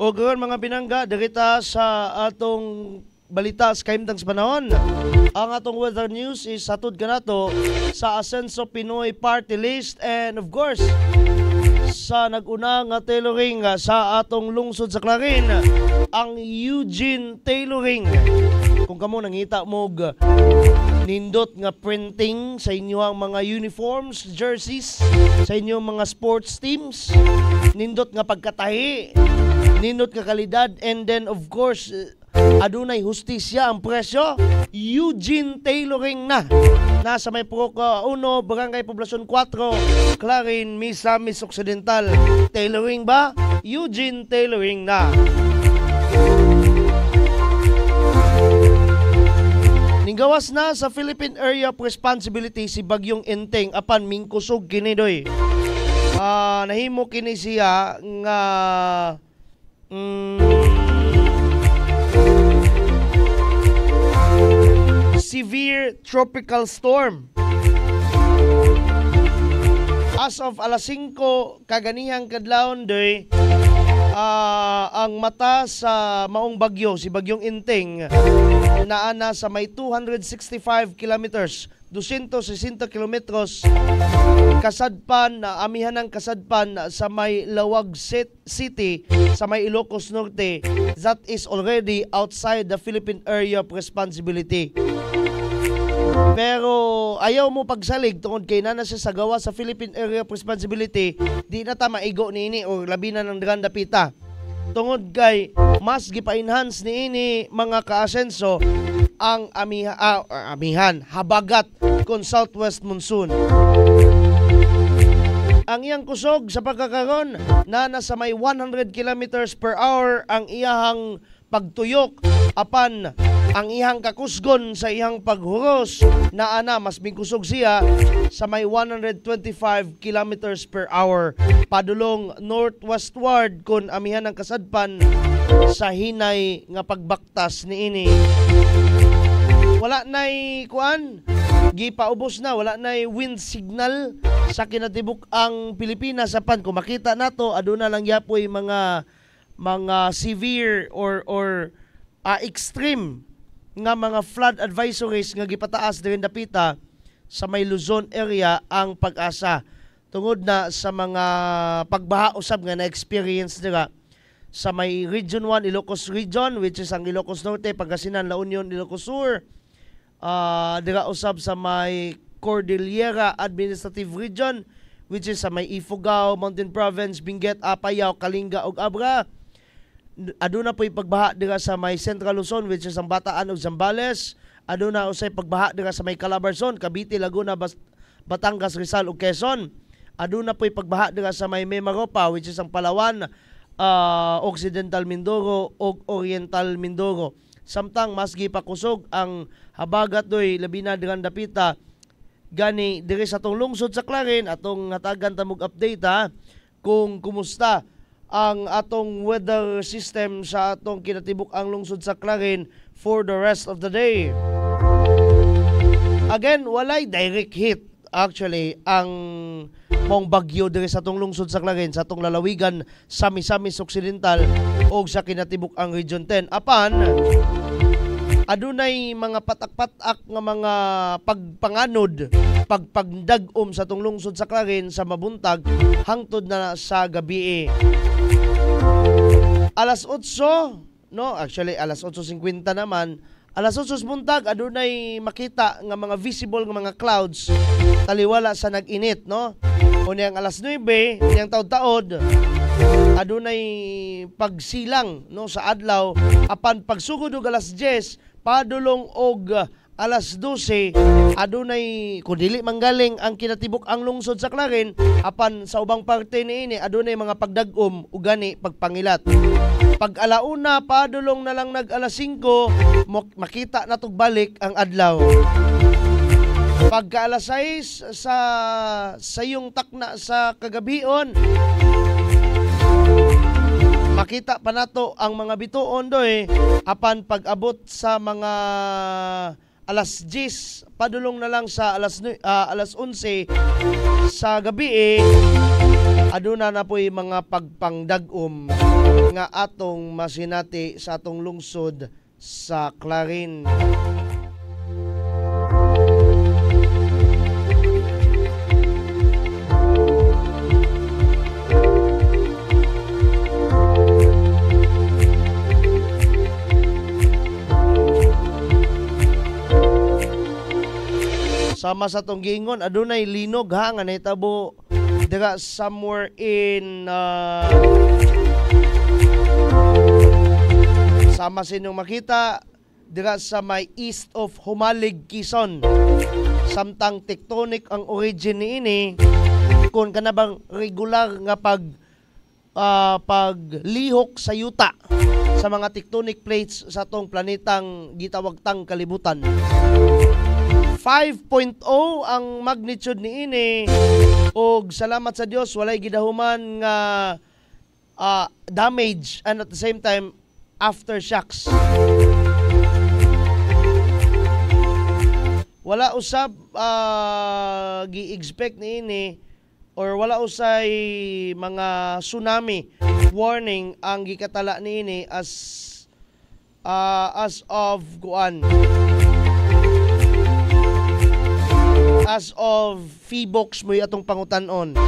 O gawin mga binangga, dagita sa atong balita sa kaimtang sa panahon. Ang atong weather news is hatod kanato sa Asenso Pinoy Party List and of course sa nag-una nga tailoring sa atong lungsod sa Clarin. ang Eugene Tailoring. Kung kamo nangita mo nindot nga printing sa inyong mga uniforms, jerseys, sa inyong mga sports teams, nindot nga pagkatahi, nindot nga kalidad, and then of course adunay hustisya ang presyo, Eugene Tailoring na. Nasa may Proca 1, Barangay Poblacion 4, Clarin, Misamis Occidental. Tailoring ba? Eugene Tailoring na. Ninggawas na sa Philippine Area of Responsibility si Bagyong Enteng apan mingkusog kini doy. Nahimo kini siya nga severe tropical storm. As of alas 5 kaganihang kadlawon doy, ang mata sa maong bagyo, si Bagyong Enteng, naana sa may 265 kilometers, 260 kilometros kasadpan, amihan ng kasadpan sa may Lawag City, sa may Ilocos Norte. That is already outside the Philippine Area of Responsibility. Pero ayaw mo pagsalig tungod kay nana siya sa gawa sa Philippine Area of Responsibility, di na ta maigo niini o labi na ng dagan dapita. Tungod kay mas gipa-enhance niini mga kaasenso ang amihan habagat kon southwest monsoon. Ang iyang kusog sa pagkakaron na sa may 100 kilometers per hour ang iyahang pagtuyok, apan ang ihang kakusgon sa ihang paghuros na mas bingkusog siya sa may 125 kilometers per hour padulong northwestward kun amihan ng kasadpan sa hinay nga pagbaktas niini. Wala nay kuan, gipaubos na, wala nay wind signal sa kinatibuk ang Pilipinas. Apan kung makita nato aduna lang yapoy mga severe or extreme nga mga flood advisories nga gipataas dirin dapita sa may Luzon area ang Pag-asa tungod na sa mga pagbaha usab nga na-experience nila sa may Region 1 Ilocos Region, which is ang Ilocos Norte, Pangasinan, La Union, Ilocos Sur, dira usab sa may Cordillera Administrative Region, which is sa may Ifugao, Mountain Province, Benguet, Apayao, Kalinga ug Abra. Aduna po'y pagbaha dira sa may Central Luzon, which is ang Bataan ug Zambales. Aduna usay pagbaha dira sa may Calabarzon, Cavite, Laguna, Batangas, Rizal ug Quezon. Aduna po'y pagbaha dira sa may Mimaropa, which is ang Palawan, Occidental Mindoro ug Oriental Mindoro. Samtang mas gipakusog ang habagat doy labi na diran dapita gani diri sa atong lungsod sa Clarin. Atong hatagan tamog update kung kumusta ang atong weather system sa atong kinatibuk ang lungsod sa Clarin for the rest of the day. Again, walay direct hit actually ang mong bagyo diri sa atong lungsod sa Clarin, sa atong lalawigan sa Misamis Occidental o sa kinatibuk ang Region 10. Apan adunay mga patak-patak nga mga pagpanganod, pagpagdag-om sa atong lungsod sa Clarin sa mabuntag hangtod na sa gabi. Alas 8, no? Actually alas 8:50 naman. Alas 8 buntag adunay makita nga mga visible nga mga clouds taliwala sa nag-init, no? Unyang alas 9, unyang taod-taod adunay pagsilang, no, sa adlaw. Apan pagsugod og alas 10 padulong og alas 12 adunay kun dili manggaling ang kinatibuk ang lungsod sa Clarin, apan sa ubang parte niini adunay mga pagdag-om ug gani pagpangilat. Pag alauna padulong na lang nag alas 5 makita natog balik ang adlaw. Pagka alas 6 sa yung takna sa kagabion makita pa nato ang mga bituon doy. Apan pag-abot sa mga alas 10 padulong na lang sa alas 11 sa gabi aduna na po'y mga pagpangdag-om nga atong masinati sa atong lungsod sa Clarin. Sama sa tong giingon, adunay linog ha nga nahitabo diga somewhere in sama sinyong makita diga sa may east of Humalig, Quezon. Samtang tectonic ang origin niini kung kanabang regular nga paglihok sa yuta sa mga tectonic plates sa atong planetang gitawagtang kalibutan. 5.0 ang magnitude niini ug salamat sa Dios walay gidahuman nga damage and at the same time aftershocks. Wala usab gi-expect niini or wala usay mga tsunami warning ang gikatala niini as of Phobox mo atong pangutan-on.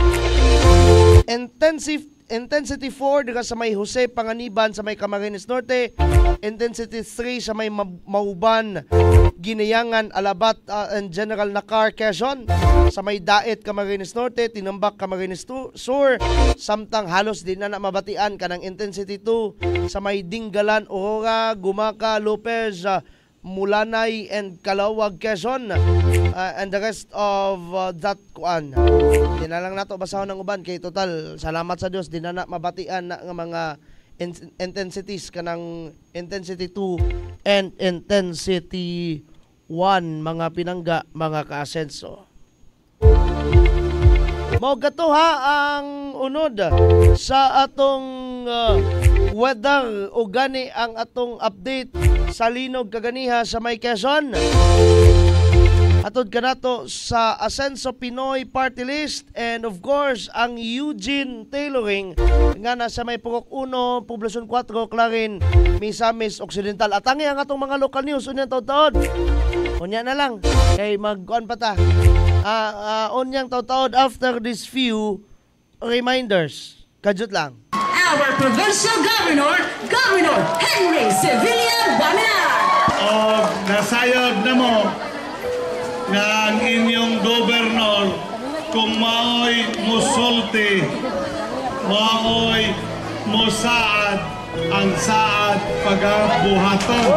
Intensity 4 diga sa may Jose Panganiban sa may Camarines Norte. Intensity 3 sa may Mauban, Ginayangan, Alabat and General Nakar, Quezon. Sa may Daet, Camarines Norte, Tinambak, Camarines Sur. Samtang halos din na mabatian kanang intensity 2 sa may Dinggalan, Aurora, Gumaka, Lopez, Mulanay and Calawag, Quezon. And the rest of that kuan. Di na lang nato basahon ng uban kay total salamat sa Dios di na mabatian na nga mga intensities kanang intensity 2 and intensity 1 mga pinangga mga kaasenso. Mao gato ha ang unod sa atong weather o gani ang atong update sa linog kaganiha sa may Quezon. Atod kanato sa Asenso Pinoy Party List and of course ang Eugene Tailoring nga nasa may Purok 1, Poblasyon 4, Clarin, Misamis Occidental. At ang atong mga local news unyang taod-taod. Unya na lang kay magkuan pa ta. Unyang taod-taod after this few reminders. Kajut lang. Our Provincial Governor, Governor Henry Sevilla Baminar. Nasayod na mo nga ang inyong gobernador kung maoy musulti, maoy musaad ang saad pagabuhaton.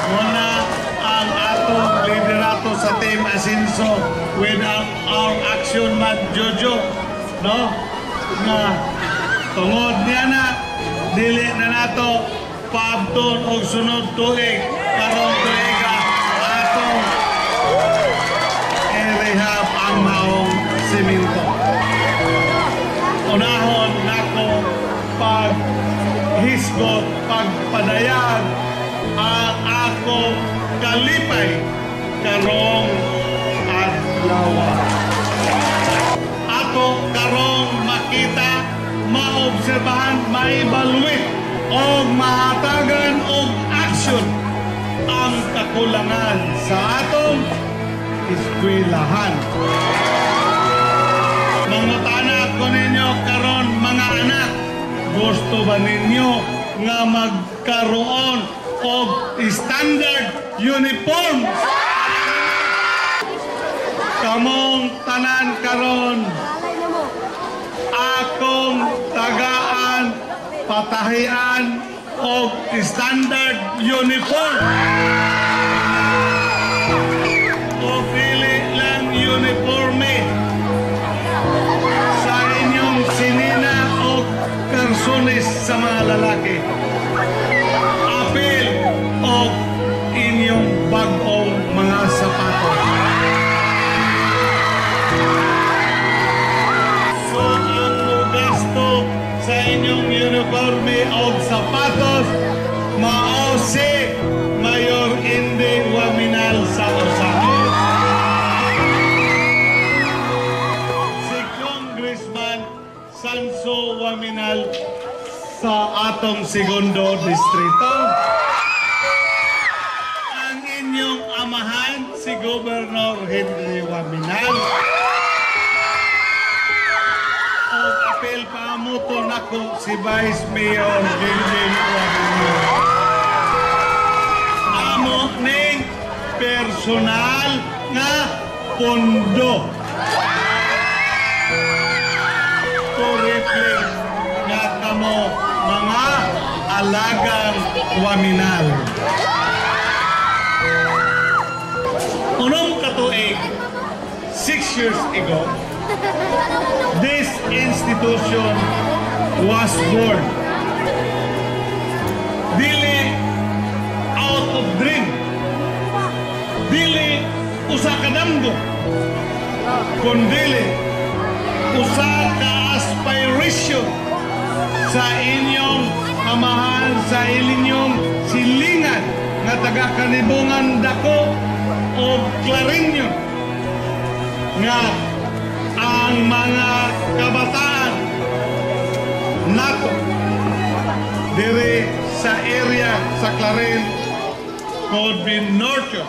Muna ang atong liderato sa Team Asenso with our action man Jojo, no? Nga tungod niya na dili na nato paabton og sunod tuig karong tuiga atong i-rehab ang maong simento. Unahon nako paghisgot, pagpadayag ang akong kalipay karong adlaw. Ato karong makita, maobserbahan, maibalwit o mahatagan og aksyon ang kakulangan sa atong eskwelahan. Mangutana ko ninyo karon mga anak, gusto ba ninyo nga magkaroon og standard uniform? Kamong tanan karon akong tagaan patahian og standard uniform o pili lang uniforme sa inyong sinina o personis sa mga lalaki. Apil o inyong bag-ong mga sapatos. So ang gasto sa inyong uniforme o sapatos mao si Mayor Indy Waminal sa Osamis, si Congressman Sanso Waminal sa atong segundo distrito, ang inyong amahan si Governor Henry Waminal, o apel pamuto nako si Vice Mayor Henry Waminal. Amo ning personal nga pondo. To reflect nga kamo mga alagang waminal. Unong katuig, 6 years ago, this institution was born. Dili out of dream. Dili usa ka damgo. Kundili usa ka aspiration sa inyong amahan, sa inyong silingan nga taga-kanibungan dako o Clarinyo nga ang mga kabataan nato dire sa area sa Clarin could be nurtured,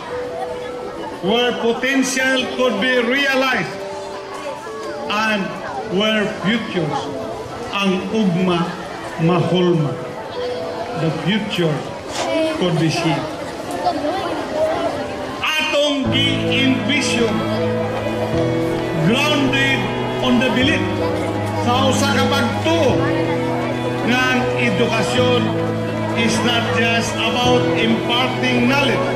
where potential could be realized, and where futures ang ugma mahulma. The future could be shaped. Atong gi-envision grounded on the belief sa usa ka pagtuo nga ang edukasyon is not just about imparting knowledge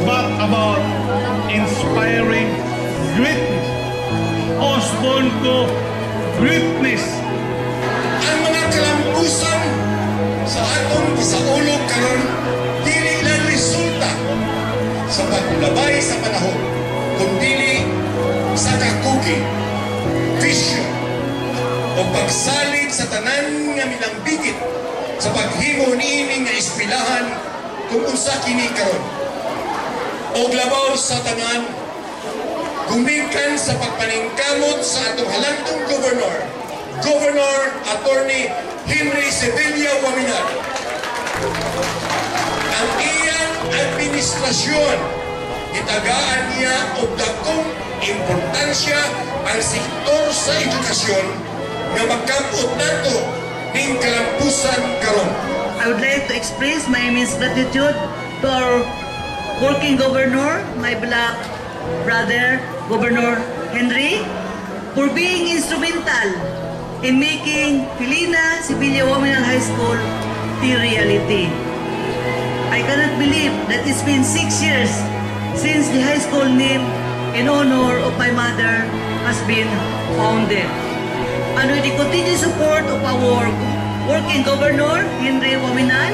but about inspiring greatness. Osborn ko greatness. Ang mga kalampusan sa atong gisaulog karon dili lang resulta sa paglabay sa panahon, kundi sa kakugi, vision o pagsalig sa tanan nga minambigit sa paghimo niini nga eskwelahan kung unsa kini karon. Og labaw sa tanan, gumikan sa pagpaningkamot sa atong halantong Governor Attorney Henry Sevilla Waminal. Ang iyang administrasyon, itagaan niya og dakong importansya ang sektor sa edukasyon nga magkamot nato ning kalampusan karon. I would like to express my immense gratitude to our working governor, my beloved brother, Governor Henry, for being instrumental in making Pilina Sevilla Waminal High School the reality. I cannot believe that it's been 6 years since the high school name in honor of my mother has been founded. And with the continued support of our working governor, Henry Waminal,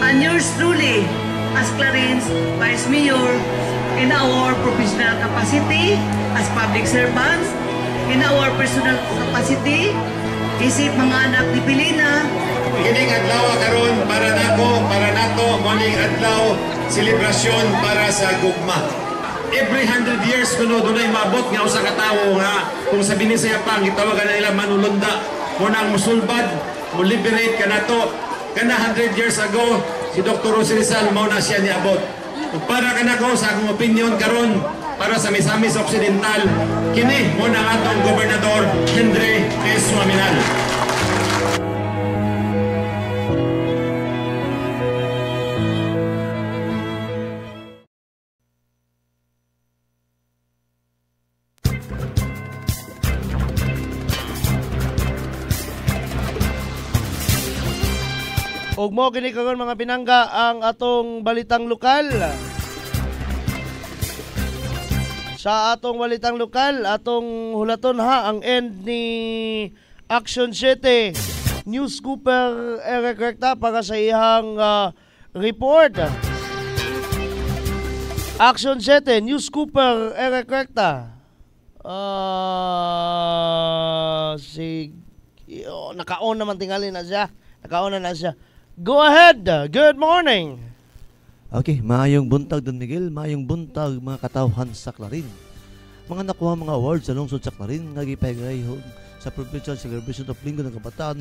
and yours truly, as Clarin's Vice Mayor, in our professional capacity as public servants, in our personal capacity, isip mga anak ni Pilina. Kining adlaw karon para nako, para nato, morning adlaw, selebrasyon para sa gugma. Every 100 years kuno dunay maabot nga usa ka tawo nga kung sa binisaya pa gitawagan na nila manulunda mo nang musulbad, mo liberate kanato. Kana 100 years ago si Dr. Jose Rizal mao na siya niabot. Ug para kanako sa akong opinion karon para sa Misamis Occidental, kini mo na atong gobernador Henry S. Waminal. Og mo kini karon mga pinangga ang atong balitang lokal. Sa atong balitang lokal, atong hulaton ha ang end ni Action 7 News Cooper Eric Recta para sa iyang report. Action 7 News Cooper Eric Recta. Naka-on naman tingali na siya. Naka-on na siya. Go ahead. Good morning. Okay, maayong buntag Don Miguel, maayong buntag mga katawhan sa Clarin. Mga nakuha mga awards sa lungsod sa Clarin nga gipahigayhon sa Provincial Celebration of Linggo ng Kabataan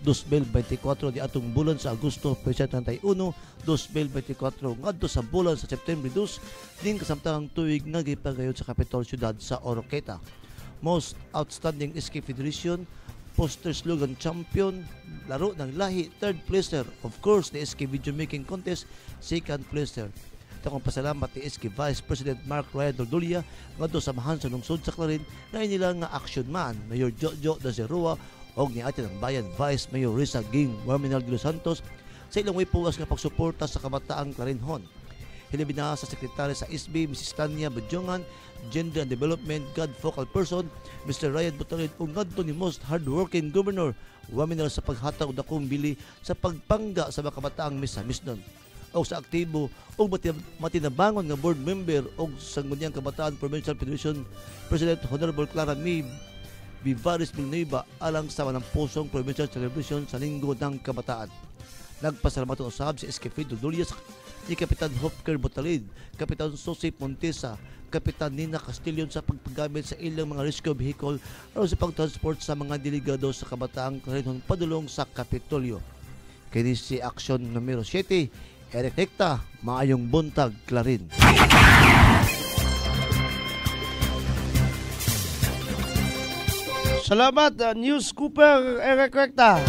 2024 di atong bulan sa Agosto 31, 2024 ngadto sa bulan sa September 2 din kasamtang tuig nga gipagayon sa Capital Ciudad sa Oroqueta. Most Outstanding SK Federation Poster Slogan Champion, laro ng lahi, 3rd placer. Of course, the SK Video Making Contest, 2nd placer. akong pasalamat ni SK Vice President Mark Ryan Doldulia ngadto sa samahan sa lungsod sa Clarin na inila nga action man Mayor Jojo Dacerua og ni ate ng bayan Vice Mayor Risa Ging Warminal de los Santos sa ilang way puwas nga pagsuporta sa kabataang Clarinhon. Hilabi na sa Sekretary sa SB, Mrs. Tanya Badjongan, Gender and Development, God Focal Person, Mr. Ryan Butalid, ug ngadto ni most hardworking Governor, waminal sa paghatag og dakong bili sa pagpangga sa mga kabataang misnon. O sa aktibo o matinabangon nga board member o Sangguniang Kabataan Provincial Federation President Honorable Clara May Vivares Villanueva alang sa manampusong provincial celebration sa Linggo ng Kabataan. Nagpasalamat usab si SK Fido Dolias ni Kapitan Hopker Butalid, Kapitan Jose Montesa, Kapitan Nina Castillon sa pagpagamit sa ilang mga rescue vehicle o sa pagtransport sa mga delegado sa kabataang Clarinhon padulong sa Kapitolyo. Kini si Action numero 7, Eric Recta, maayong buntag Clarin. Salamat News Cooper Eric Recta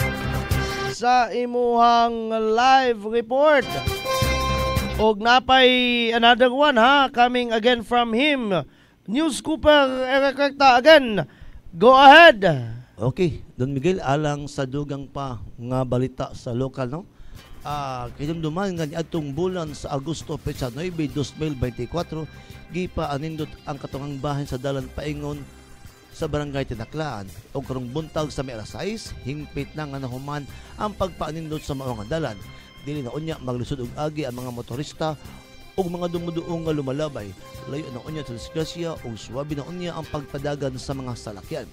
sa imuhang live report. Og napay another one coming again from him. News Cooper Eric Recta again. Go ahead. Okay, Don Miguel alang sa dugang pa nga balita sa lokal no. Kinumduman nga niadtong bulan sa Agosto petsa 9, 2024 gipa anindot ang katungang bahin sa dalan paingon sa barangay Tinaklaan o karong buntag sa may alas 6 hingpit na nga nahuman ang pagpaanindot sa mao nga dalan. Dili na unya maglusod og agi ang mga motorista ug mga dumuduong nga lumalabay. Layo na unya sa disgrasya ug suwabe na unya ang pagpadagan sa mga salakyan.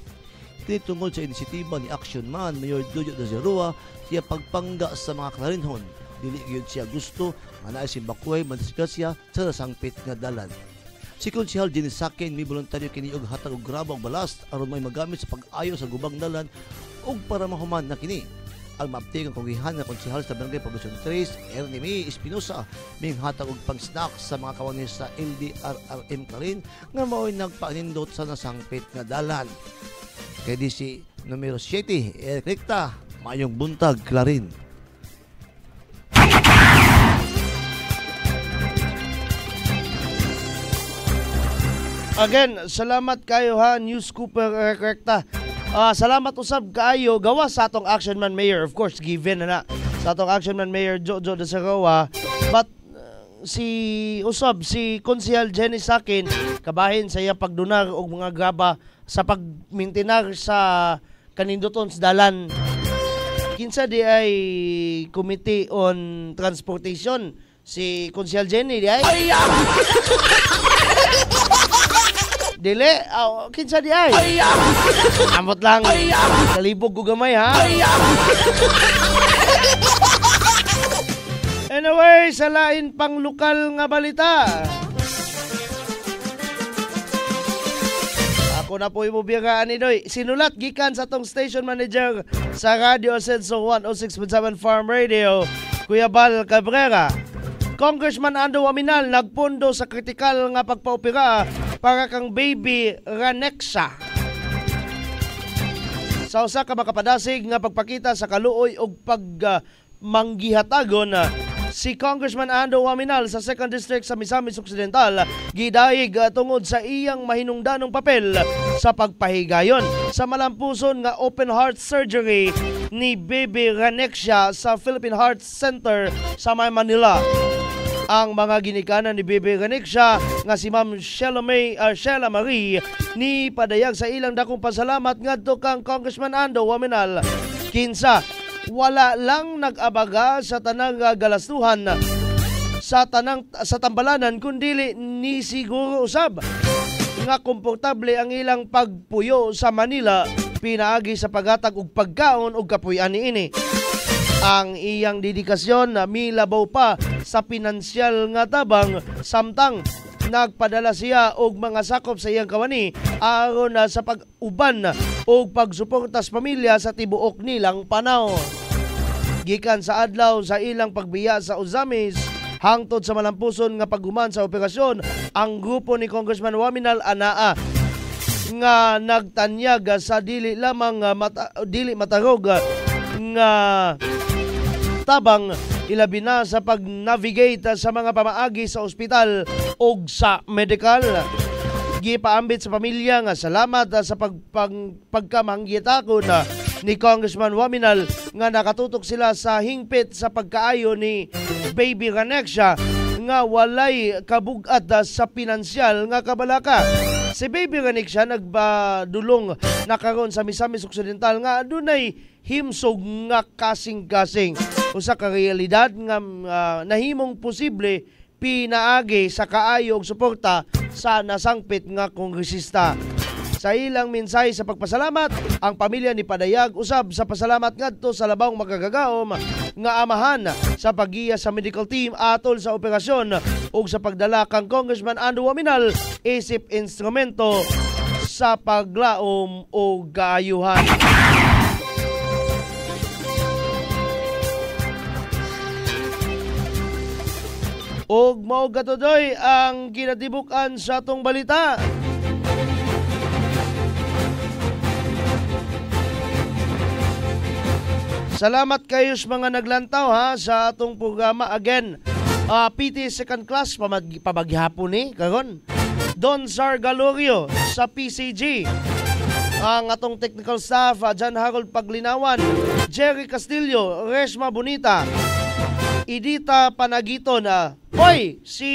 Kini tungod sa inisitiba ni Action Man Mayor Jojo Dacerua siya pagpangga sa mga Clarinhon. Dili gyud siya gusto nga naay simbakway madisgrasya sa nasangpit nga dalan. Si Konsehal Jenny Sakin may voluntaryo kini og hatag og graba og balast aron may magamit sa pag-ayo sa gubang dalan ug para mahuman na kini. Ang mabtig ang kugihan na konsehal sa Barangay Poblacion 3, Ernie May Espinosa, may hatag og pang-snack sa mga kawanis sa LDRRM Clarin nga mao'y nagpaanindot sa nasangpit nga dalan. Kay di si numero 7, Eric Recta, mayong buntag Clarin. Again, salamat kayo News Cooper Eric Recta. Salamat usab kaayo gawa sa atong Action Man Mayor, of course given na sa atong Action Man Mayor Jojo Dacerua, but si Konsehal Jenny Sakin kabahin sa iya pagdunar og mga graba sa pagmintinar sa kaninduton sa dalan. Kinsa di ay Committee on Transportation si Konsehal Jenny di ay dili, kinsa di ay? Amot lang. Kalibog ko gamay Anyway, sa lain pang lokal nga balita. Ako na po imubiyagaan ni Doy. Sinulat gikan sa tong station manager sa Radio Ascenso 106.7 Farm Radio, Kuya Bal Cabrera. Congressman Ando Waminal nagpundo sa kritikal nga pagpaopera para kang baby Ranexa. Sa usa ka makapadasig nga pagpakita sa kaluoy og pagmanggihatagon si Congressman Ando Waminal sa 2nd District sa Misamis Occidental gidayeg tungod sa iyang mahinungdanong papel sa pagpahigayon sa malampuson nga open heart surgery ni baby Ranexa sa Philippine Heart Center sa Manila. Ang mga ginikanan ni Baby Ranexa nga si Ma'am Sheila Marie ni padayag sa ilang dakong pasalamat ngadto kang Congressman Ando Waminal. Kinsa wala lang nag-abaga sa tanang galastuhan sa tambalanan kundili ni siguro usab nga komportable ang ilang pagpuyo sa Manila pinaagi sa paghatag og pagkaon og kapuy-an niini. Ang iyang dedikasyon na milabaw pa sa pinansyal nga tabang samtang nagpadala siya og mga sakop sa iyang kawani aron na sa pag-uban og pagsuporta sa pamilya sa tibuok nilang panahon. Gikan sa adlaw sa ilang pagbiya sa Ozamis hangtod sa malampuson nga paghuman sa operasyon, ang grupo ni Congressman Waminal anaa nga nagtanyag sa dili lamang dili matarog nga tabang ilabi na sa pag-navigate sa mga pamaagi sa ospital o sa medical. Gipaambit sa pamilya nga salamat sa pagkamanggitakon ni Congressman Waminal nga nakatutok sila sa hingpit sa pagkaayo ni Baby Ranexia nga walay kabugat sa pinansyal nga kabalaka. Si Baby Ranexia nagbadulong na karon sa Misamis Occidental nga adunay himsog nga kasing-kasing. Usa ka realidad nga nahimong posible pinaagi sa kaayo ug suporta sa nasangpit nga kongresista. Sa ilang mensahe sa pagpasalamat, ang pamilya ni Padayag usab sa pasalamat ngadto sa labang magagagaom nga amahan sa paggiya sa medical team atol sa operasyon ug sa pagdala kang Congressman Ando Waminal isip instrumento sa paglaom o gaayuhan. Og mao gatodoy ang ginatibukan sa atong balita. Salamat kayo sa mga naglantaw sa atong programa. Again, PT second class pamaghapon ni karon. Don Sar Galorio sa PCG. Ang atong technical staff, John Harold Paglinawan, Jerry Castillo, Resma Bonita, Idita Panagito na hoy si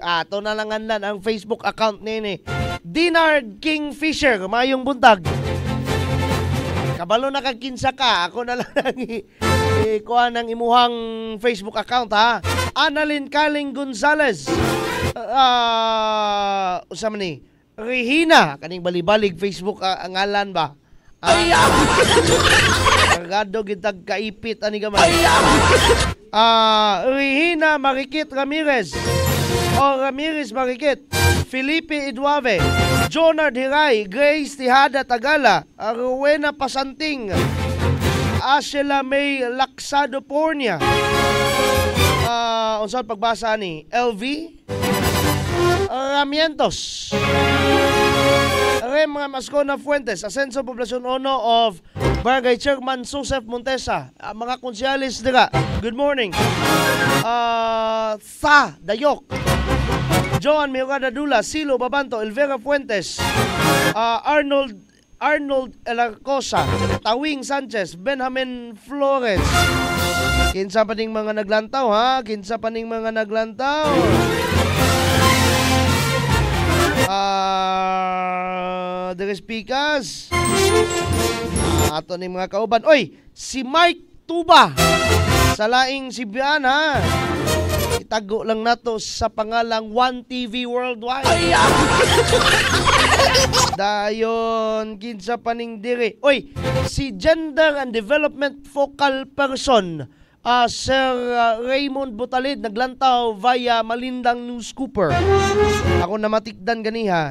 ato na lang ang Facebook account nini Dinard Kingfisher. Mayong buntag. Kabalo na kagkinsa ka, ako na lang kuha ng imuhang Facebook account Annalyn Kaling Gonzalez, usama ni Regina, kaning balibalig Facebook ngalan ba? Kargado gitag kaipit ani gamay. Regina Marikit Ramirez o Ramirez Marikit, Felipe Eduave, Jonard Hiray, Grace Tihada Tagala, Rowena Pasanting, Ashela May Laksado Pornia, unsaan pagbasa ni LV Ramientos, Rem Mascona Fuentes, Ascenso Poblacion 1 of Barangay Chairman Joseph Montesa, mga konsyalis dira, good morning. Sa Dayok, Joan Miogada Dula, Silo Babanto, Elvera Fuentes, Arnold Elarcosa, Tawing Sanchez, Benjamin Flores. Kinsa pa ning mga naglantaw kinsa pa ning mga naglantaw. Deres Picas. Ato ning mga kauban. Oy, si Mike Tuba sa laing Sibian itago lang nato sa pangalang 1TV Worldwide. Dayon kinsa paning diri. Oy, si Gender and Development Focal Person Sir Raymond Butalid naglantaw via Malindang News Cooper. Ako na matikdan ganiha.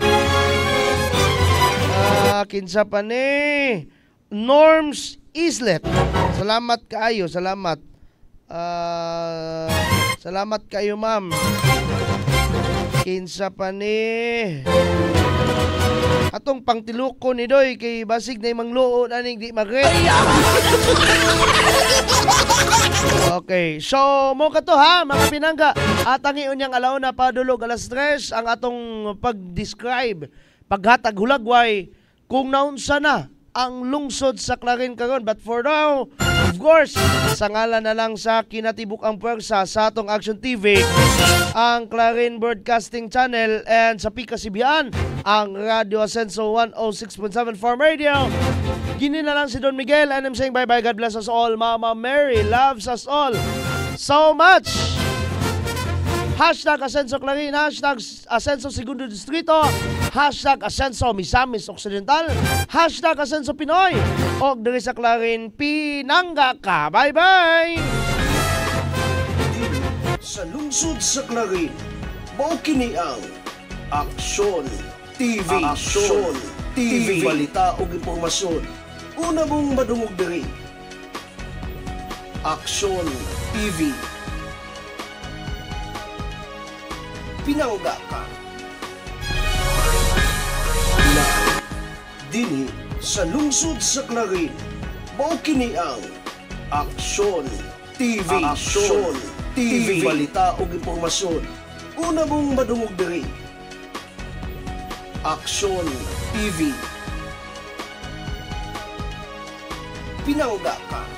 Kinsa pa ni Norms Islet. Salamat kaayo, salamat. Salamat kayo, ma'am. Kinsa pa ni atong pangtiluko ni Doy kay basig na imang luo aning di magret. Okay, so mo ka to mga pinangga. At ang iyon niyang alaw na padulog alas 3 ang atong pag-describe, paghatag hulagway kung naunsa na ang lungsod sa Clarin karon. But for now, of course, sa ngalan na lang sa kinatibuk ang puwersa sa atong Action TV, ang Clarin Broadcasting Channel, and sa Pika Sibian, ang Radio Ascenso 106.7 Farm Radio. Gini na lang si Don Miguel, and I'm saying bye-bye. God bless us all. Mama Mary loves us all so much. Hashtag Ascenso Clarin, hashtag Ascenso Segundo Distrito, hashtag Ascenso Misamis Occidental, hashtag Ascenso Pinoy, o diri sa Clarin, pinangga ka. Bye-bye! Sa lungsod sa Clarin, mao kini ang Aksyon TV. Aksyon TV. Balita o impormasyon. Una mong madungog diri. Aksyon TV. Pinangga ka. Na dinhi sa lungsod sa Clarin, mao kini ang Aksyon TV. Aksyon TV. Balita ug impormasyon. Una mong madungog diri. Aksyon TV. Pinangga ka.